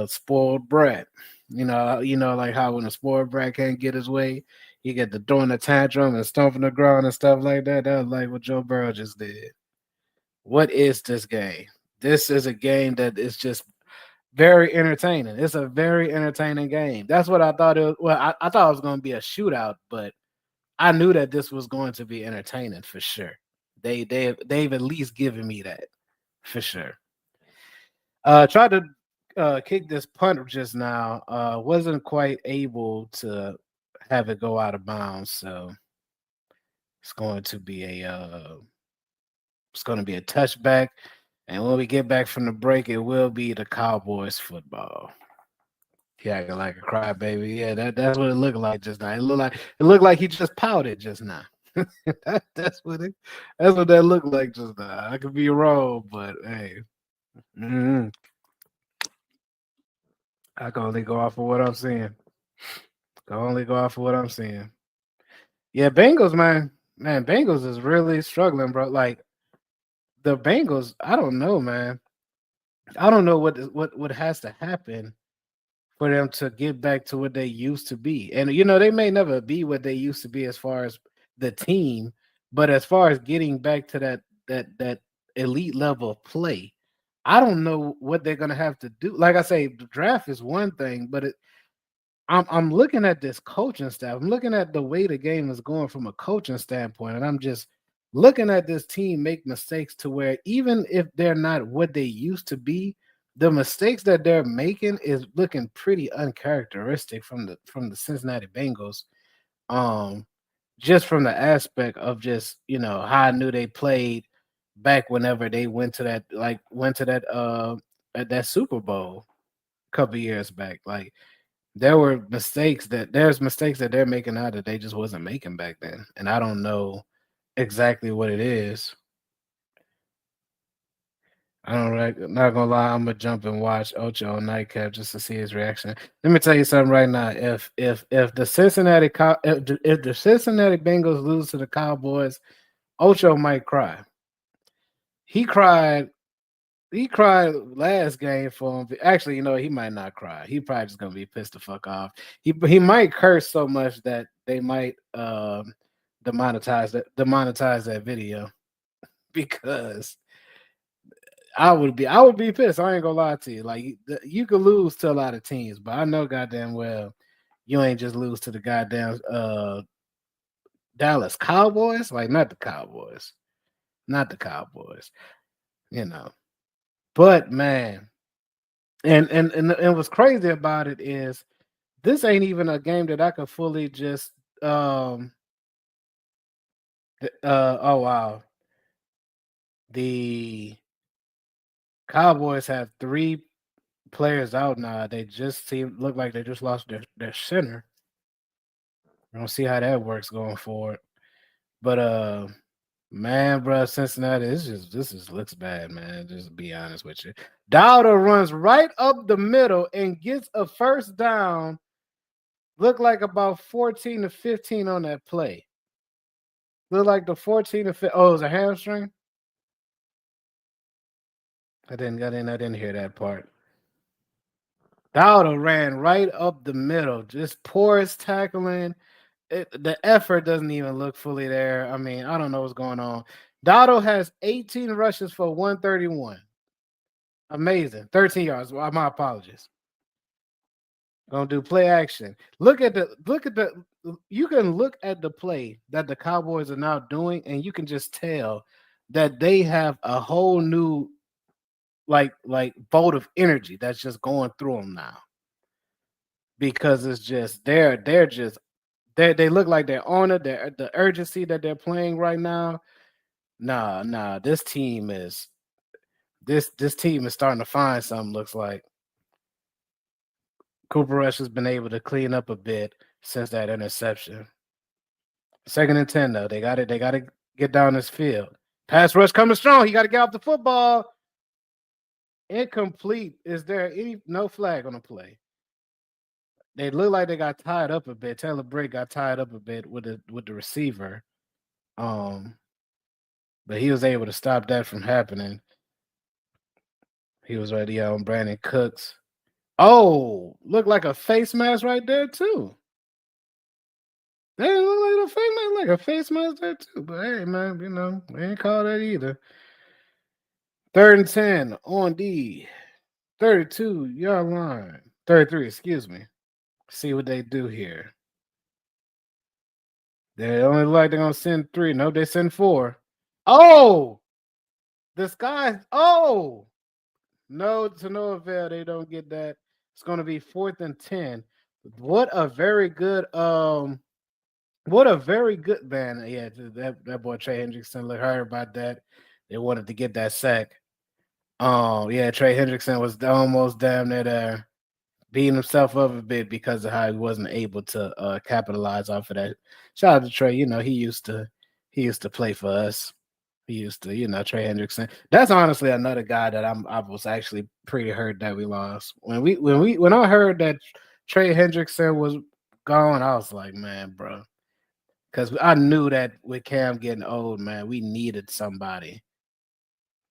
spoiled brat. Like how when a spoiled brat can't get his way, he get the throwing a tantrum and stomping the ground and stuff like that. That was like what Joe Burrow just did. What is this game? this is a game that is just very entertaining. It's a very entertaining game. That's what I thought it was. Well, I thought it was going to be a shootout, but I knew that this was going to be entertaining for sure. They've at least given me that for sure. Tried to kick this punt just now. Wasn't quite able to have it go out of bounds, so it's going to be a touchback. And when we get back from the break, it will be the Cowboys football. He acting like a crybaby. Yeah, that's what it looked like just now. It looked like he just pouted just now. That's what that looked like just now. I could be wrong, but hey, mhm, I can only go off of what I'm seeing. Can only go off of what I'm seeing. Yeah, Bengals, man, Bengals is really struggling, bro. Like the Bengals, I don't know, man. I don't know what has to happen for them to get back to what they used to be. And they may never be what they used to be as far as the team, but as far as getting back to that elite level of play, I don't know what they're gonna have to do. Like I say, the draft is one thing, but I'm looking at this coaching staff. I'm looking at the way the game is going from a coaching standpoint, and I'm just looking at this team make mistakes to where even if they're not what they used to be, the mistakes that they're making is looking pretty uncharacteristic from the Cincinnati Bengals. Um, just from the aspect of just how I knew they played back whenever they went to that at that Super Bowl a couple years back. Like there's mistakes that they're making now that they just wasn't making back then, and I don't know exactly what it is. I don't like, not gonna lie, I'm gonna jump and watch Ocho on Nightcap just to see his reaction. Let me tell you something right now. If the Cincinnati Bengals lose to the Cowboys, Ocho might cry. He cried. He cried last game for him. Actually, he might not cry. He probably just gonna be pissed the fuck off. He might curse so much that they might demonetize that video because I would be pissed. I ain't gonna lie to you. Like you could lose to a lot of teams, but I know goddamn well you ain't just lose to the goddamn Dallas Cowboys. Like not the Cowboys, not the Cowboys. You know. But man, and what's crazy about it is this ain't even a game that I could fully just oh wow. The Cowboys have three players out now. They just look like they just lost their center. I don't see how that works going forward. But man, bro, Cincinnati, this just looks bad, man. Just to be honest with you. Dowda runs right up the middle and gets a first down. Look like about 14 to 15 on that play. Look like the 14 to 15. Oh, it was a hamstring? I didn't hear that part. Dowda ran right up the middle, just porous tackling. The effort doesn't even look fully there. I mean, I don't know what's going on. Dowdle has 18 rushes for 131. Amazing. 13 yards. Well, my apologies. Gonna do play action. Look at the you can look at the play that the Cowboys are now doing, and you can just tell that they have a whole new like bolt of energy that's just going through them now because it's just they look like they're on it. The urgency that they're playing right now. Nah. This team is starting to find something. Looks like Cooper Rush has been able to clean up a bit since that interception. Second and 10 though. They got it. They got to get down this field. Pass rush coming strong. He got to get off the football. Incomplete. Is there no flag on the play? They look like they got tied up a bit. Taylor Britt got tied up a bit with the receiver. Um, but he was able to stop that from happening. He was right there on Brandon Cooks. Oh, looked like a face mask right there too. They look like a face mask there too. But hey, man, they ain't call that either. Third and 10 on the 32-yard line. 33, excuse me. See what they do here. They only like they're gonna send three. No, they send four. Oh, this guy. Oh, no, to no avail. They don't get that. It's gonna be 4th and 10. What a very good what a very good man. Yeah, that boy Trey Hendrickson. Look, heard about that. They wanted to get that sack. Yeah, Trey Hendrickson was almost damn near there, beating himself up a bit because of how he wasn't able to capitalize off of that. Shout out to Trey. You know, he used to play for us. He used to, Trey Hendrickson. That's honestly another guy that I was actually pretty hurt that we lost. When I heard that Trey Hendrickson was gone, I was like, man, bro. Because I knew that with Cam getting old, man, we needed somebody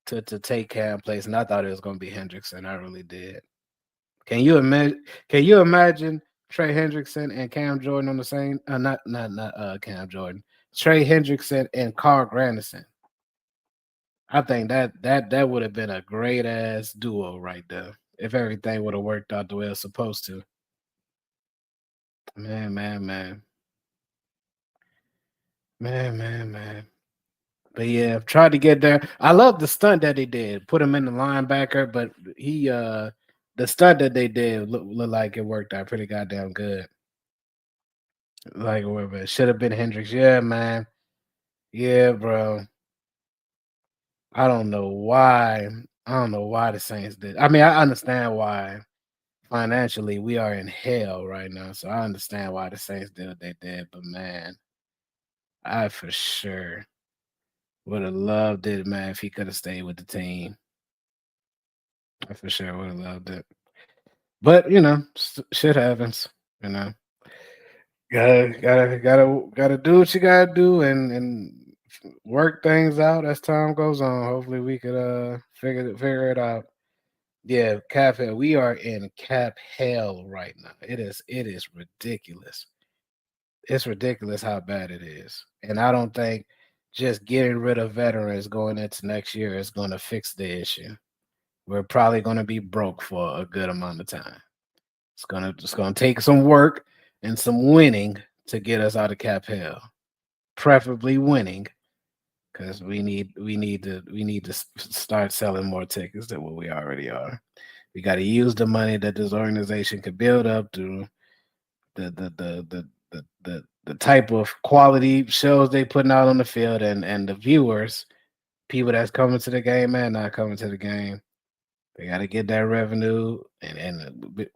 to take Cam place. And I thought it was gonna be Hendrickson. I really did. Can you imagine? Can you imagine Trey Hendrickson and Cam Jordan on the same? Not Cam Jordan. Trey Hendrickson and Carl Granderson. I think that would have been a great ass duo right there if everything would have worked out the way it's supposed to. Man, man, man, man. But yeah, tried to get there. I love the stunt that they did. Put him in the linebacker, but the stunt that they did looked like it worked out pretty goddamn good. Like whatever. It should have been Hendricks. Yeah, man. Yeah, bro. I don't know why. I don't know why the Saints did. I mean, I understand why financially we are in hell right now. So I understand why the Saints did what they did. But man, I for sure would have loved it, man, if he could have stayed with the team. I for sure would have loved it. But shit happens. You know, gotta do what you gotta do and work things out as time goes on. Hopefully, we could figure it out. Yeah, cap hell. We are in cap hell right now. It is ridiculous. It's ridiculous how bad it is, and I don't think just getting rid of veterans going into next year is going to fix the issue. We're probably going to be broke for a good amount of time. It's gonna take some work and some winning to get us out of cap hell. Preferably winning, because we need to start selling more tickets than what we already are. We got to use the money that this organization could build up to the type of quality shows they putting out on the field and the viewers, people that's coming to the game and not coming to the game. They got to get that revenue and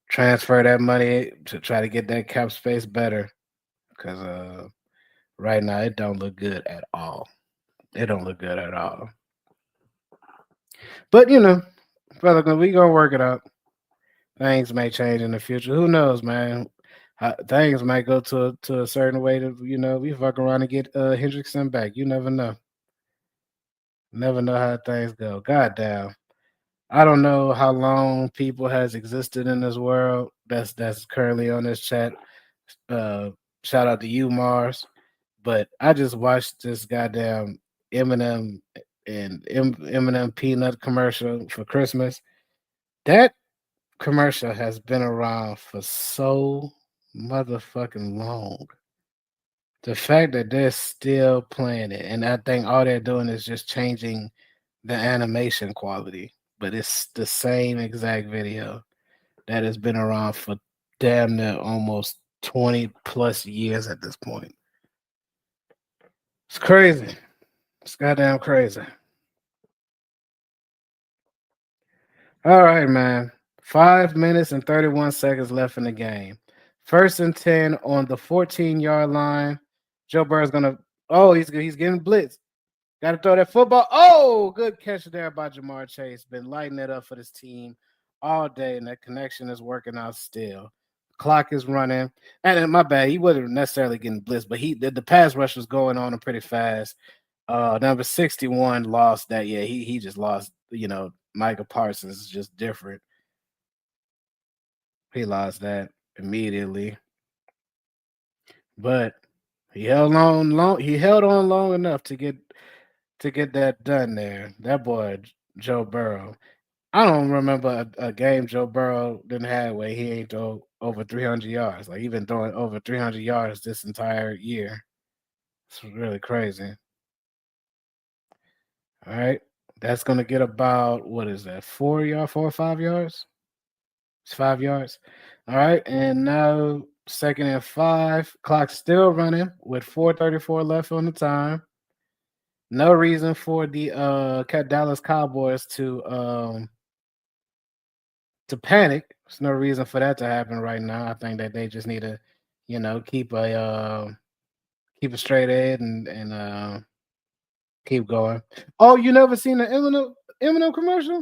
transfer that money to try to get that cap space better. Because right now it don't look good at all. It don't look good at all. But brother, we gonna work it out. Things may change in the future. Who knows, man? Things might go to a certain way that we fuck around and get Hendrickson back. You never know. Never know how things go. God damn. I don't know how long people has existed in this world. That's currently on this chat. Uh, Shout out to you, Mars. But I just watched this goddamn Eminem and Eminem peanut commercial for Christmas. That commercial has been around for so motherfucking long. The fact that they're still playing it, and I think all they're doing is just changing the animation quality, but it's the same exact video that has been around for damn near almost 20 plus years at this point. It's crazy. It's goddamn crazy. All right, man. 5 minutes and 31 seconds left in the game. 1st and 10 on the 14-yard line. Joe Burrow's gonna. Oh, he's getting blitzed. Got to throw that football. Oh, good catch there by Jamar Chase. Been lighting it up for this team all day, and that connection is working out still. Clock is running. And my bad, he wasn't necessarily getting blitzed, but the pass rush was going on him pretty fast. Number 61 lost that. Yeah, he just lost. Michael Parsons is just different. He lost that immediately. But he held on long enough to get to get that done there. That boy Joe Burrow. I don't remember a game Joe Burrow didn't have where he ain't throw over 300 yards. Like he been throwing over 300 yards this entire year. It's really crazy. All right, that's gonna get about what is that? 4 or 5 yards? It's 5 yards. All right, and now second and 5. Clock still running with 4:34 left on the time. No reason for the Dallas Cowboys to panic. There's no reason for that to happen right now. I think that they just need to, keep a straight head and keep going. Oh, you never seen the Eminem commercial?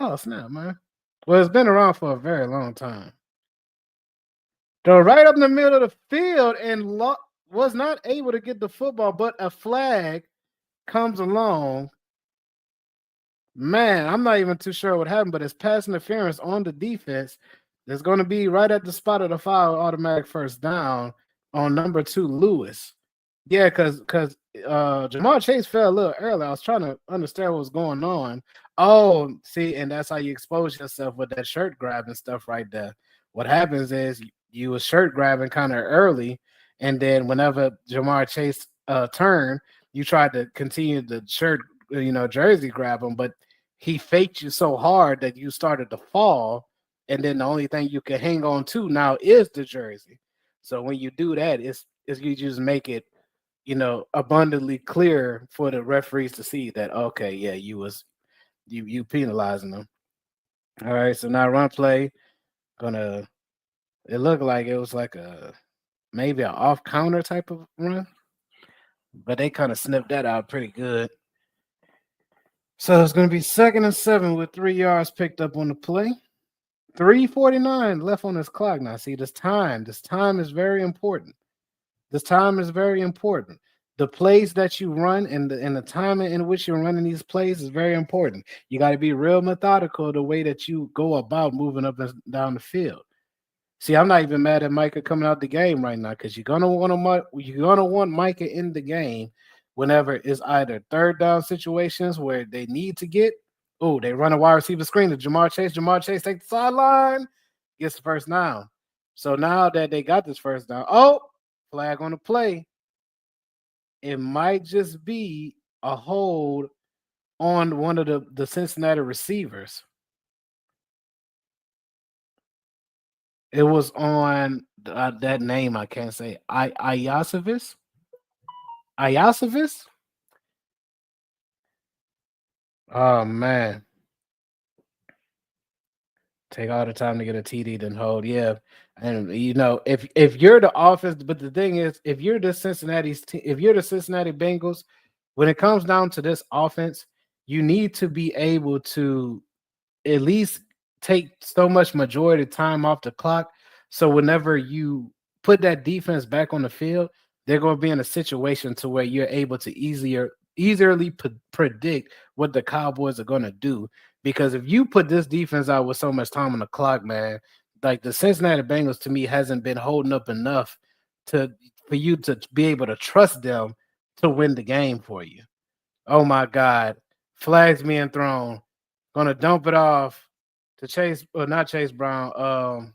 Oh snap, man! Well, it's been around for a very long time. They're right up in the middle of the field and was not able to get the football, but a flag comes along. Man, I'm not even too sure what happened, but it's pass interference on the defense. There's going to be right at the spot of the foul, automatic first down on number 2, Lewis. Yeah, because Jamar Chase fell a little early. I was trying to understand what was going on. Oh, see, and that's how you expose yourself with that shirt grab and stuff right there. What happens is you was shirt grabbing kind of early, and then whenever Jamar Chase turned, you tried to continue the shirt, jersey grab him, but he faked you so hard that you started to fall, and then the only thing you can hang on to now is the jersey. So when you do that, it's you just make it abundantly clear for the referees to see that okay, yeah, you penalizing them. All right, so now run play gonna it looked like it was like a maybe an off counter type of run, but they kind of sniffed that out pretty good. So it's gonna be 2nd and 7 with 3 yards picked up on the play. 3:49 left on this clock. Now, see this time is very important. This time is very important. The plays that you run and the time in which you're running these plays is very important. You got to be real methodical the way that you go about moving up and down the field. See, I'm not even mad at Micah coming out the game right now because you're gonna want Micah in the game whenever it's either third down situations where they need to get. Oh, they run a wide receiver screen to Jamar Chase. Jamar Chase take the sideline, gets the first down. So now that they got this first down, flag on the play. It might just be a hold on one of the Cincinnati receivers. It was on that name I can't say. Iyasevis. Iyasevis. Oh man, take all the time to get a TD, then hold. Yeah, and if you're the offense, but the thing is, if you're the Cincinnati Bengals, when it comes down to this offense, you need to be able to at least take so much majority of time off the clock. So whenever you put that defense back on the field, they're going to be in a situation to where you're able to easily predict what the Cowboys are going to do. Because if you put this defense out with so much time on the clock, man, like the Cincinnati Bengals to me hasn't been holding up enough to for you to be able to trust them to win the game for you. Oh my God. Flags being thrown. Gonna dump it off to Chase, or not Chase Brown.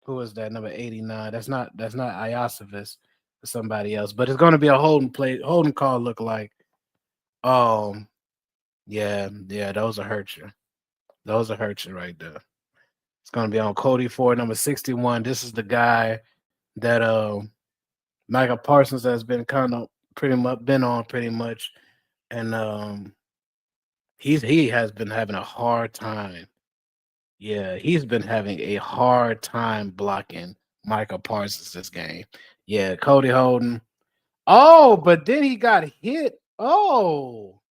Who is that? Number 89. That's not Iosivas or somebody else, but it's gonna be a holding call look like. Um, yeah, those will hurt you. Those will hurt you right there. It's gonna be on Cody Ford, number 61. This is the guy that Michael Parsons has been kind of pretty much been on pretty much. And he has been having a hard time. Yeah, he's been having a hard time blocking Michael Parsons this game. Yeah, Cody Holden. Oh, but then he got hit. Oh,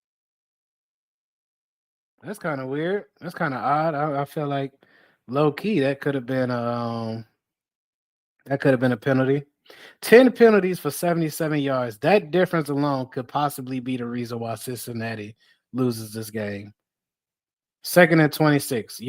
that's kind of weird. That's kind of odd. I feel like low key that could have been a penalty. 10 penalties for 77 yards. That difference alone could possibly be the reason why Cincinnati loses this game. 2nd and 26.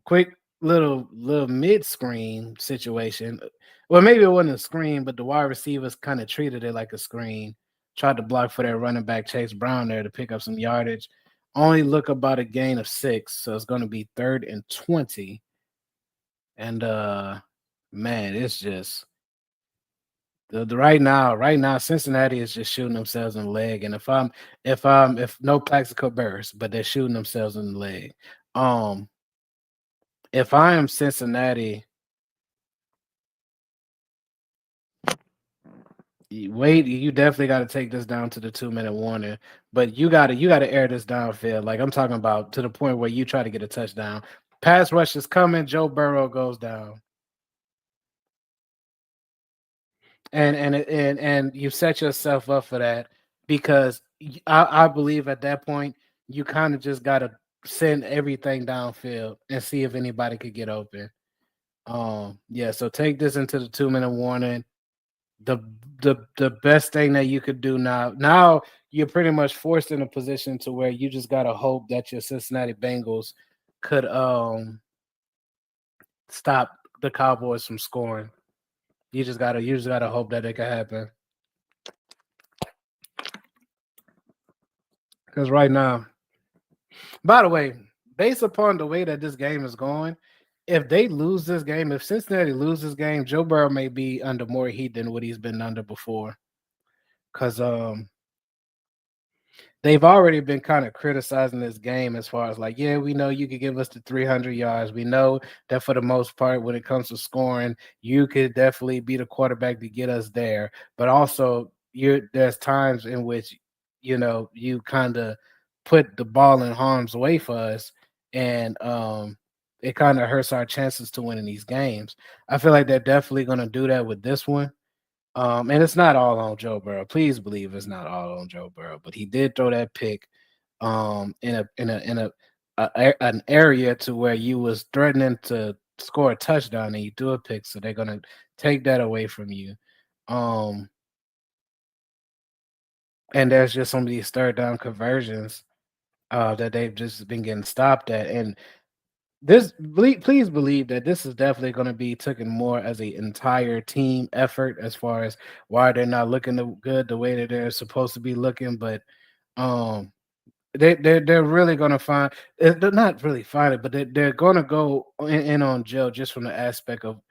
Quick little mid screen situation. Well, maybe it wasn't a screen, but the wide receivers kind of treated it like a screen. tried to block for that running back Chase Brown there to pick up some yardage. Only look about a gain of 6, so it's going to be 3rd and 20. And man, it's just the right now, Cincinnati is just shooting themselves in the leg. And if no Plaxico Burrs, but they're shooting themselves in the leg. Um, if I am Cincinnati, wait, you definitely got to take this down to the 2-minute warning. But you gotta air this downfield. Like I'm talking about to the point where you try to get a touchdown. Pass rush is coming. Joe Burrow goes down. And you set yourself up for that because I believe at that point you kind of just got to send everything downfield and see if anybody could get open. Yeah, so take this into the 2-minute warning. The the best thing that you could do now you're pretty much forced in a position to where you just got to hope that your Cincinnati Bengals could stop the Cowboys from scoring. You just gotta hope that it can happen. Because right now, by the way, based upon the way that this game is going, if they lose this game, if Cincinnati loses this game, Joe Burrow may be under more heat than what he's been under before. Because they've already been kind of criticizing this game as far as like, yeah, we know you could give us the 300 yards. We know that for the most part, when it comes to scoring, you could definitely be the quarterback to get us there. But also, there's times in which you kind of put the ball in harm's way for us, and it kind of hurts our chances to winning these games. I feel like they're definitely going to do that with this one. And it's not all on Joe Burrow. Please believe it's not all on Joe Burrow, but he did throw that pick in an area to where you was threatening to score a touchdown and you threw a pick, so they're gonna take that away from you. Um, and there's just some of these third down conversions that they've just been getting stopped at, and please believe that this is definitely going to be taken more as an entire team effort as far as why they're not looking good the way that they're supposed to be looking. But um, they're really going to find they're not really find it, but they're going to go in on Joe just from the aspect of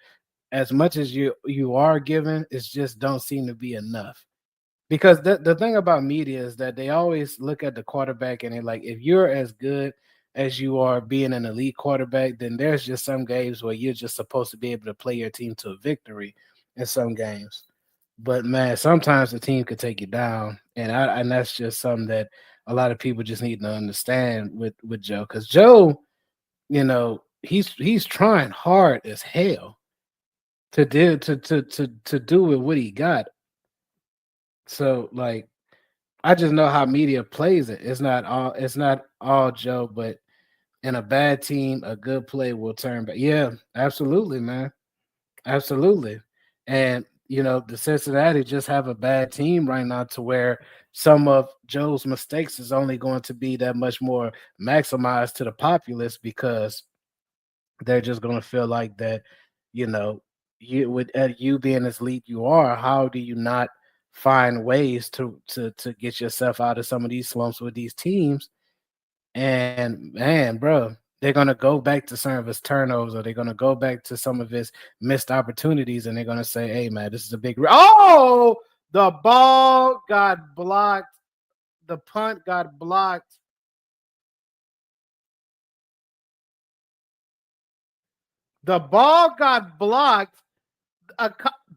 as much as you are given, it's just don't seem to be enough. Because the thing about media is that they always look at the quarterback and they're like, if you're as good as you are being an elite quarterback, then there's just some games where you're just supposed to be able to play your team to a victory in some games. But man, sometimes the team could take you down, and that's just something that a lot of people just need to understand with Joe, because Joe, he's trying hard as hell to do with what he got. So like I just know how media plays it. It's not all Joe, but in a bad team, a good play will turn back. Yeah, absolutely, man. Absolutely. And the Cincinnati just have a bad team right now to where some of Joe's mistakes is only going to be that much more maximized to the populace because they're just going to feel like that, you know, you being as elite you are, how do you not find ways to get yourself out of some of these slumps with these teams? And man, bro, they're gonna go back to some of his turnovers, or they're gonna go back to some of his missed opportunities, and they're gonna say, "Hey, man, this is a big." Oh, the ball got blocked. The punt got blocked. The ball got blocked.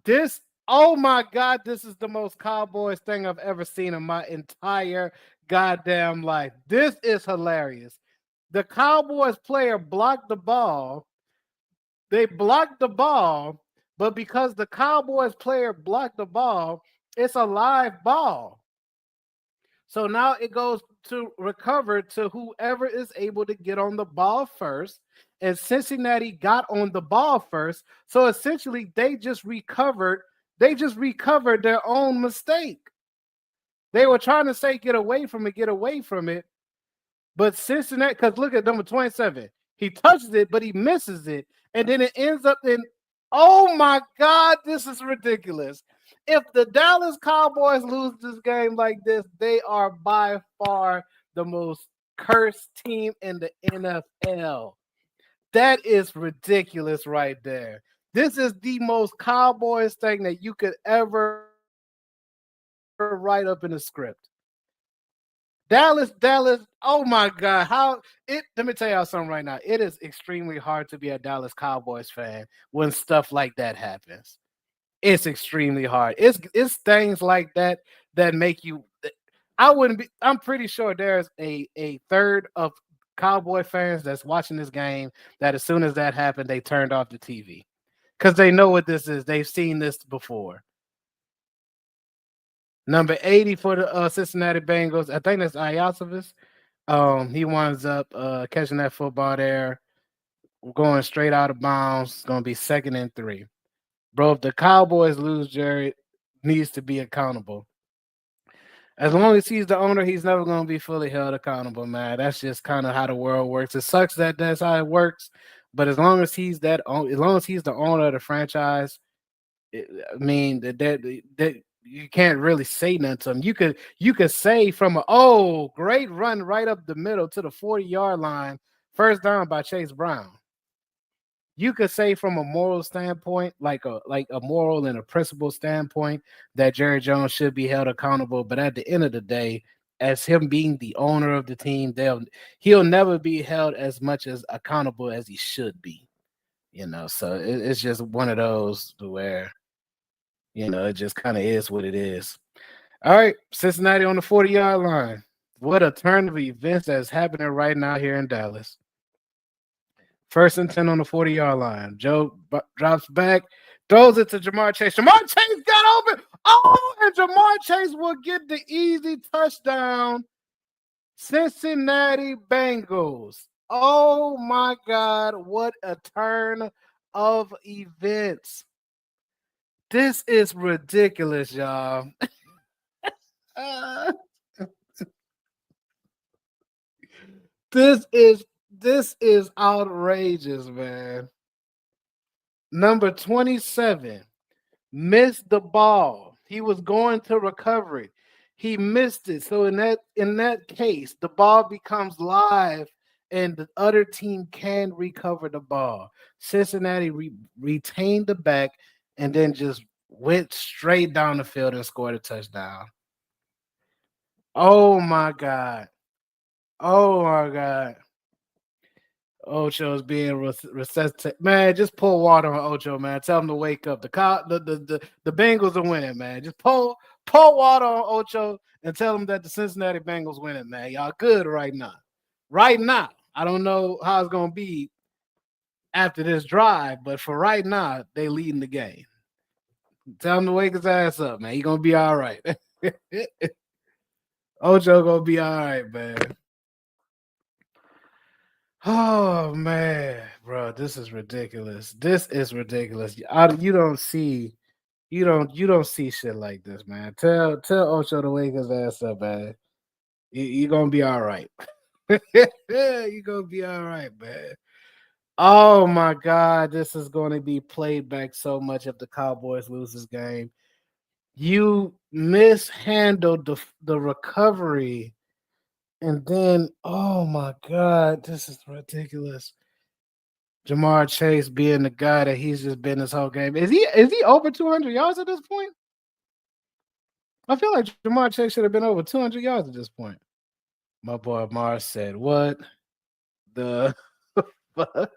This, oh my God, this is the most Cowboys thing I've ever seen in my entire goddamn life. This is hilarious. The Cowboys player blocked the ball. They blocked the ball, but because the Cowboys player blocked the ball, it's a live ball. So now it goes to recover to whoever is able to get on the ball first. And Cincinnati got on the ball first. So essentially they just recovered their own mistake. They were trying to say get away from it. But Cincinnati, because look at number 27. He touches it, but he misses it. And then it ends up in Oh my God, this is ridiculous. If the Dallas Cowboys lose this game like this, they are by far the most cursed team in the NFL. That is ridiculous right there. This is the most Cowboys thing that you could ever write up in a script. Dallas, oh my God. Let me tell y'all something right now. It is extremely hard to be a Dallas Cowboys fan when stuff like that happens. It's extremely hard. It's things like that that make you I wouldn't be I'm pretty sure there's a third of Cowboy fans that's watching this game that as soon as that happened, they turned off the TV. Because they know what this is. They've seen this before. Number 80 for the Cincinnati Bengals. I think that's Ayasovas. He winds up catching that football there, going straight out of bounds. It's gonna be 2nd and 3. Bro, if the Cowboys lose, Jerry needs to be accountable. As long as he's the owner, he's never gonna be fully held accountable, man. That's just kind of how the world works. It sucks that that's how it works, but as long as as long as he's the owner of the franchise, I mean that you can't really say nothing to him. You could say from a great run right up the middle to the 40-yard line, first down by Chase Brown. You could say from a moral standpoint, like a moral and a principle standpoint, that Jerry Jones should be held accountable. But at the end of the day, as him being the owner of the team, he'll never be held as much as accountable as he should be. So it's just one of those where it just kind of is what it is. All right, Cincinnati on the 40-yard line. What a turn of events that's happening right now here in Dallas. 1st and 10 on the 40-yard line. Joe drops back, throws it to Jamar Chase. Jamar Chase got open. Oh, and Jamar Chase will get the easy touchdown. Cincinnati Bengals. Oh my God, what a turn of events. This is ridiculous, y'all. This is outrageous, man. Number 27 missed the ball. He was going to recover it. He missed it. So in that case, the ball becomes live and the other team can recover the ball. Cincinnati retained the back and then just went straight down the field and scored a touchdown. Oh my God. Oh my God. Ocho's being resuscitated. Man, just pour water on Ocho, man. Tell him to wake up. The Bengals are winning, man. Just pour water on Ocho and tell him that the Cincinnati Bengals winning, man. Y'all good right now. Right now. I don't know how it's gonna be after this drive, but for right now, they leading the game. Tell him to wake his ass up, man. He gonna be all right. Ocho gonna be all right, man. Oh man, bro, this is ridiculous. This is ridiculous. You don't see shit like this, man. Tell Ocho to wake his ass up, man. You're gonna be all right. You're gonna be all right, man. Oh my God, this is going to be played back so much if the Cowboys lose this game. You mishandled the recovery, and then oh my God, this is ridiculous. Jamar Chase being the guy that he's just been this whole game. Is he over 200 yards at this point? I feel like Jamar Chase should have been over 200 yards at this point. My boy Mars said, "What the fuck?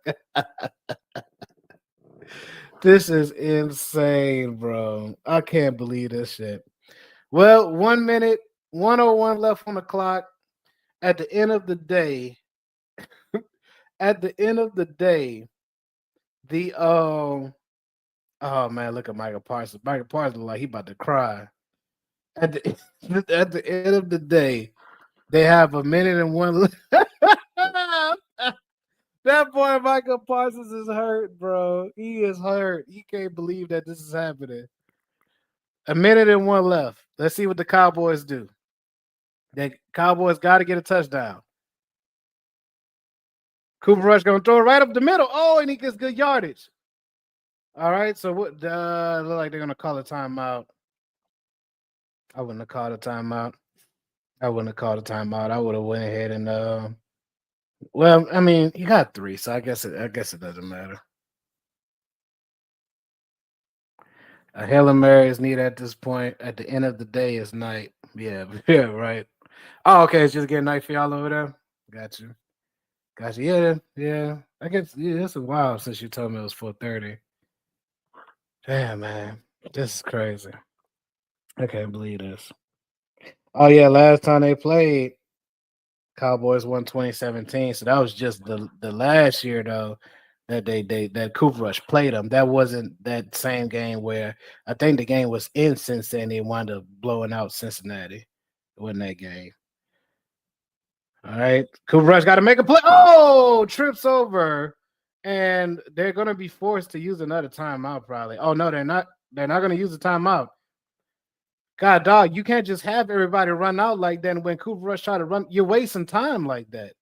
This is insane, bro. I can't believe this shit." Well, 1 minute, 101 left on the clock. At the end of the day, at the end of the day, the oh man, look at Michael Parsons. Michael Parsons like he about to cry. At the at the end of the day, they have a minute and one. That boy Michael Parsons is hurt, bro. He is hurt. He can't believe that this is happening. A minute and one left. Let's see what the Cowboys do. The Cowboys got to get a touchdown. Cooper Rush gonna throw it right up the middle. Oh, and he gets good yardage. All right, so what? Look like they're gonna call a timeout. I wouldn't have called a timeout. I wouldn't have called a timeout. I would have went ahead and well, I mean, you got three, so I guess it doesn't matter. A Hail Mary is needed at this point. At the end of the day, it's night. Yeah, yeah, right. Oh, okay, it's just getting night for y'all over there. Got you. Got you. Yeah, yeah. I guess yeah, it's a while since you told me it was 4:30. Damn, man, this is crazy. I can't believe this. Oh yeah, last time they played, Cowboys won 2017. So that was just the last year though that they that Cooper Rush played them. That wasn't that same game where I think the game was in Cincinnati and they wound up blowing out Cincinnati. It wasn't that game. All right. Cooper Rush got to make a play. Oh, trips over. And they're gonna be forced to use another timeout, probably. Oh no, they're not. They're not gonna use the timeout. God, dog, you can't just have everybody run out like that. And when Cooper Rush try to run, you're wasting time like that.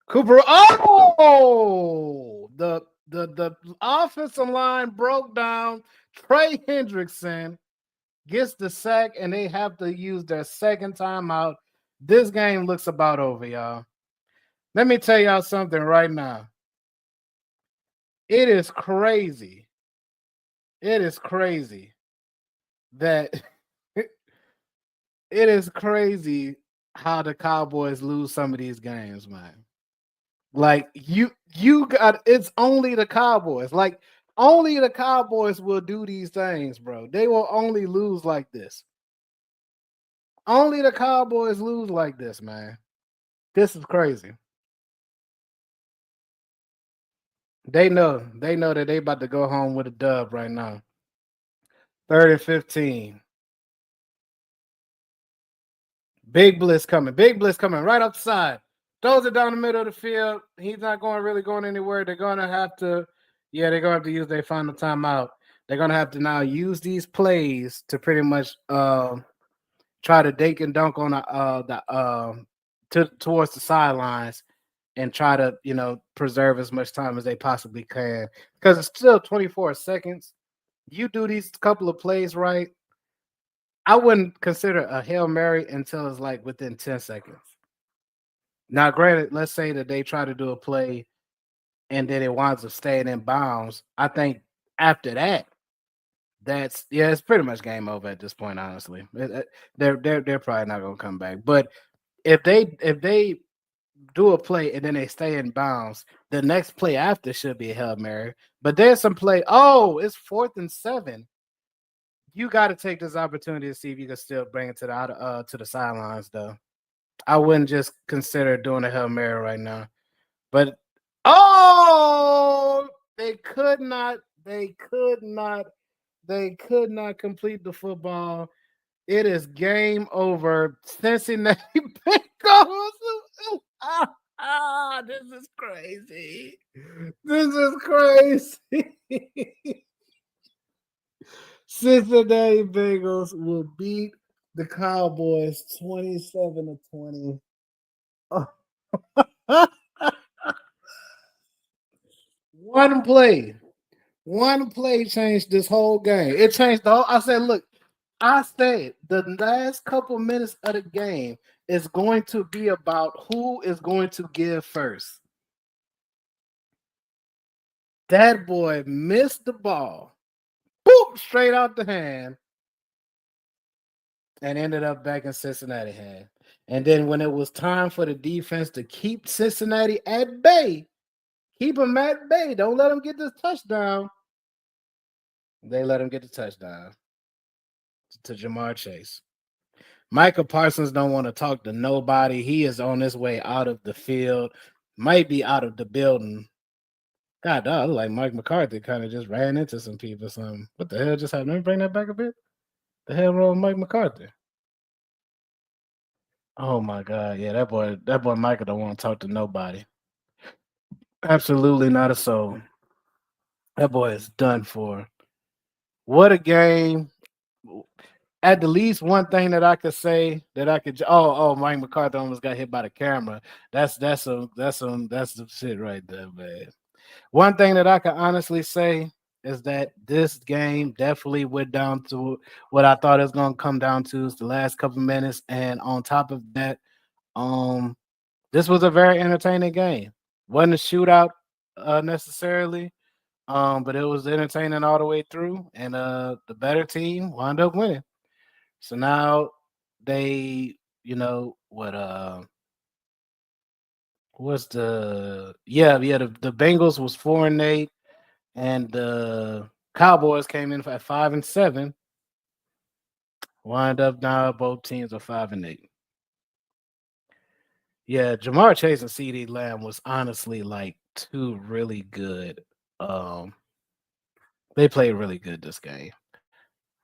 Cooper. Oh, the offensive line broke down. Trey Hendrickson gets the sack, and they have to use their second timeout. This game looks about over, y'all. Let me tell y'all something right now. It is crazy. It is crazy that it is crazy how the Cowboys lose some of these games, man. Like you got it's only the Cowboys. Like only the Cowboys will do these things, bro. They will only lose like this. Only the Cowboys lose like this, man. This is crazy. They know that they about to go home with a dub right now. 3rd and 15. Big Bliss coming. Big Bliss coming right up the side. Throws it down the middle of the field. He's not going really going anywhere. They're gonna have to, yeah, they're gonna have to use their final timeout. They're gonna have to now use these plays to pretty much try to dake and dunk on towards the sidelines and try to preserve as much time as they possibly can because it's still 24 seconds. You do these couple of plays right. I wouldn't consider a Hail Mary until it's like within 10 seconds. Now, granted, let's say that they try to do a play and then it winds up staying in bounds. I think after that, that's yeah, it's pretty much game over at this point. Honestly, they're probably not gonna come back. But if they do a play and then they stay in bounds, the next play after should be a Hail Mary. But there's some play. Oh, it's 4th and 7. You got to take this opportunity to see if you can still bring it to the sidelines, though. I wouldn't just consider doing a Hail Mary right now. But oh, they could not complete the football. It is game over. Cincinnati Bengals. This is crazy. This is crazy. Cincinnati Bengals will beat the Cowboys 27-20. One play. One play changed this whole game. It changed the whole. I said, look, I said the last couple minutes of the game is going to be about who is going to give first. That boy missed the ball. Boop, straight out the hand. And ended up back in Cincinnati hand. And then when it was time for the defense to keep Cincinnati at bay, keep them at bay, don't let them get this touchdown. They let him get the touchdown to Jamar Chase. Michael Parsons don't want to talk to nobody. He is on his way out of the field, might be out of the building. God, dog, like Mike McCarthy kind of just ran into some people. Something. What the hell just happened? Let me bring that back a bit. The hell wrong with Mike McCarthy? Oh my God, yeah, that boy Michael don't want to talk to nobody. Absolutely not a soul. That boy is done for. What a game! At the least one thing that I could say that I could Mike McCarthy almost got hit by the camera. That's some shit right there, man. One thing that I can honestly say is that this game definitely went down to what I thought it was going to come down to is the last couple minutes, and on top of that, um, this was a very entertaining game. Wasn't a shootout necessarily, but it was entertaining all the way through, and the better team wound up winning. So now they, what's the Bengals was 4-8, and the Cowboys came in at 5-7. Wind up now both teams are 5-8. Yeah, Jamar Chase and CD Lamb was honestly like two really good. Um, they played really good this game.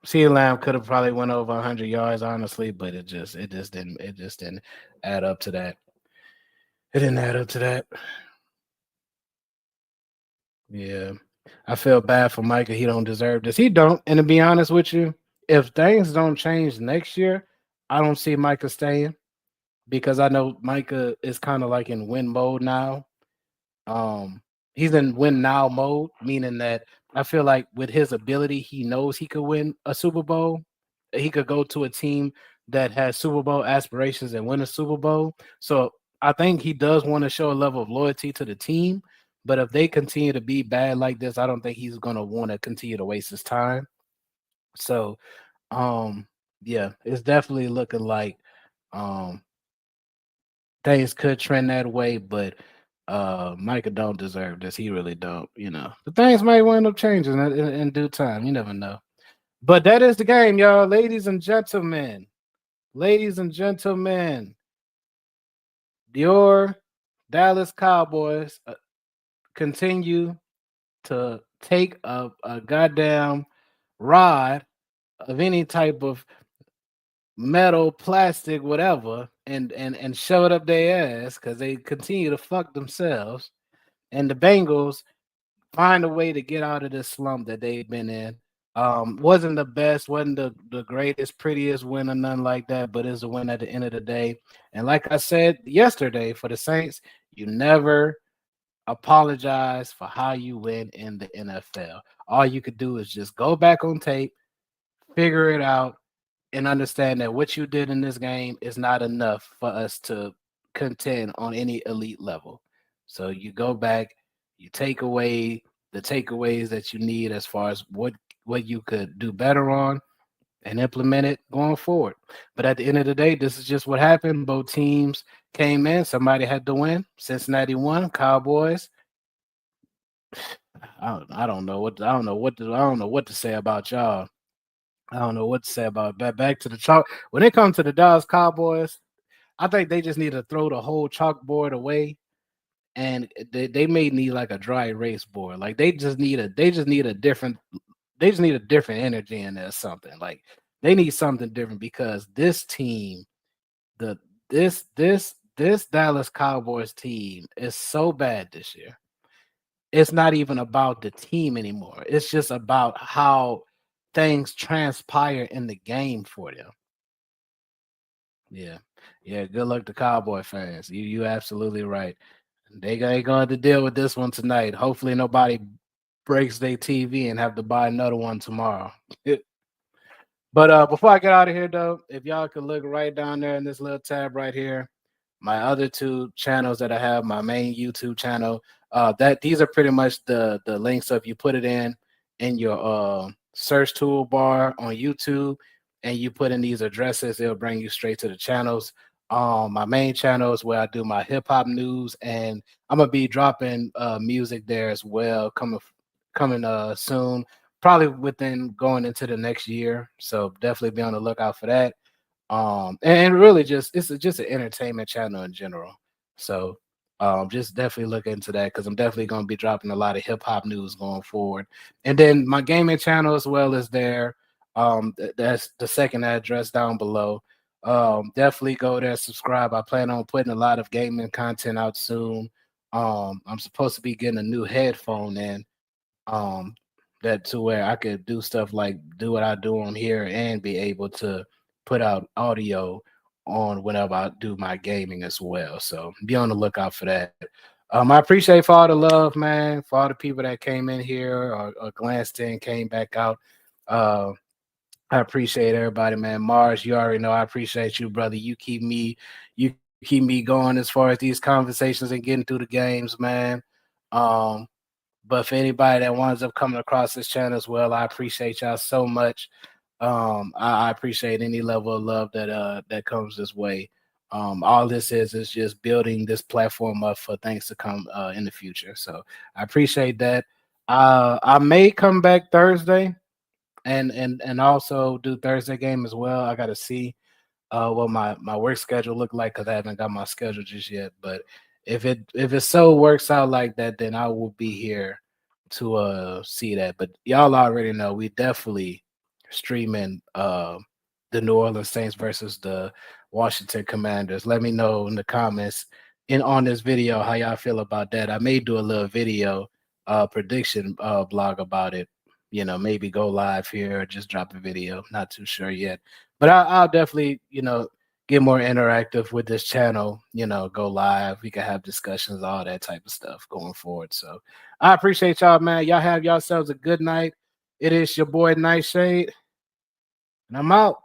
CD Lamb could have probably went over 100 yards, honestly, but it just didn't add up to that. It didn't add up to that. Yeah. I feel bad for Micah. He don't deserve this. He don't. And to be honest with you, if things don't change next year, I don't see Micah staying because I know Micah is kind of like in win mode now. Um, he's in win now mode, meaning that I feel like with his ability, he knows he could win a Super Bowl. He could go to a team that has Super Bowl aspirations and win a Super Bowl. So I think he does want to show a level of loyalty to the team. But if they continue to be bad like this, I don't think he's gonna want to continue to waste his time. So um yeah, it's definitely looking like um things could trend that way, but Micah don't deserve this. He really don't. The things might wind up changing in due time. You never know. But that is the game, y'all. Ladies and gentlemen. Ladies and gentlemen, your Dallas Cowboys continue to take a goddamn rod of any type of metal, plastic, whatever, and shove it up their ass because they continue to fuck themselves. And the Bengals find a way to get out of this slump that they've been in. Wasn't the best, wasn't the greatest, prettiest win or nothing like that, but it's a win at the end of the day. And like I said yesterday for the Saints, you never apologize for how you win in the NFL. All you could do is just go back on tape, figure it out, and understand that what you did in this game is not enough for us to contend on any elite level. So you go back, you take away the takeaways that you need as far as what you could do better on and implement it going forward. But at the end of the day, this is just what happened. Both teams came in. Somebody had to win. Cincinnati won. Cowboys. I don't know what to say about y'all. I don't know what to say about it. Back to the chalk. When it comes to the Dallas Cowboys, I think they just need to throw the whole chalkboard away, and they may need like a dry erase board. Like they just need a different energy in there. Something like they need something different because this team, the this Dallas Cowboys team is so bad this year. It's not even about the team anymore. It's just about how things transpire in the game for them. Yeah. Yeah. Good luck to Cowboy fans. You absolutely right. They ain't going to deal with this one tonight. Hopefully nobody breaks their TV and have to buy another one tomorrow. But before I get out of here, though, if y'all could look right down there in this little tab right here, my other two channels that I have, my main YouTube channel, that these are pretty much the links. So if you put it in your search toolbar on YouTube and you put in these addresses, it'll bring you straight to the channels. My main channel is where I do my hip hop news, and I'm gonna be dropping music there as well, coming soon, probably within going into the next year. So definitely be on the lookout for that. And really just an entertainment channel in general. So just definitely look into that because I'm definitely going to be dropping a lot of hip hop news going forward. And then my gaming channel as well is there. That's the second address down below. Definitely go there, subscribe. I plan on putting a lot of gaming content out soon. I'm supposed to be getting a new headphone in um that to where I could do stuff like do what I do on here and be able to put out audio on whenever I do my gaming as well. So be on the lookout for that. I appreciate for all the love, man, for all the people that came in here or glanced in, came back out. Uh, I appreciate everybody, man. Mars, you already know I appreciate you, brother. You keep me going as far as these conversations and getting through the games, man. Um, but for anybody that winds up coming across this channel as well, I appreciate y'all so much. I appreciate any level of love that comes this way. All this is just building this platform up for things to come in the future. So I appreciate that. I may come back Thursday and also do Thursday game as well. I got to see what my work schedule look like because I haven't got my schedule just yet. But if it so works out like that, then I will be here to see that. But y'all already know we definitely streaming the New Orleans Saints versus the Washington Commanders. Let me know in the comments in on this video how y'all feel about that. I may do a little video prediction blog about it. Maybe go live here or just drop a video. Not too sure yet. But I'll definitely, get more interactive with this channel, go live. We can have discussions, all that type of stuff going forward. So I appreciate y'all, man. Y'all have yourselves a good night. It is your boy Nightshade, and I'm out.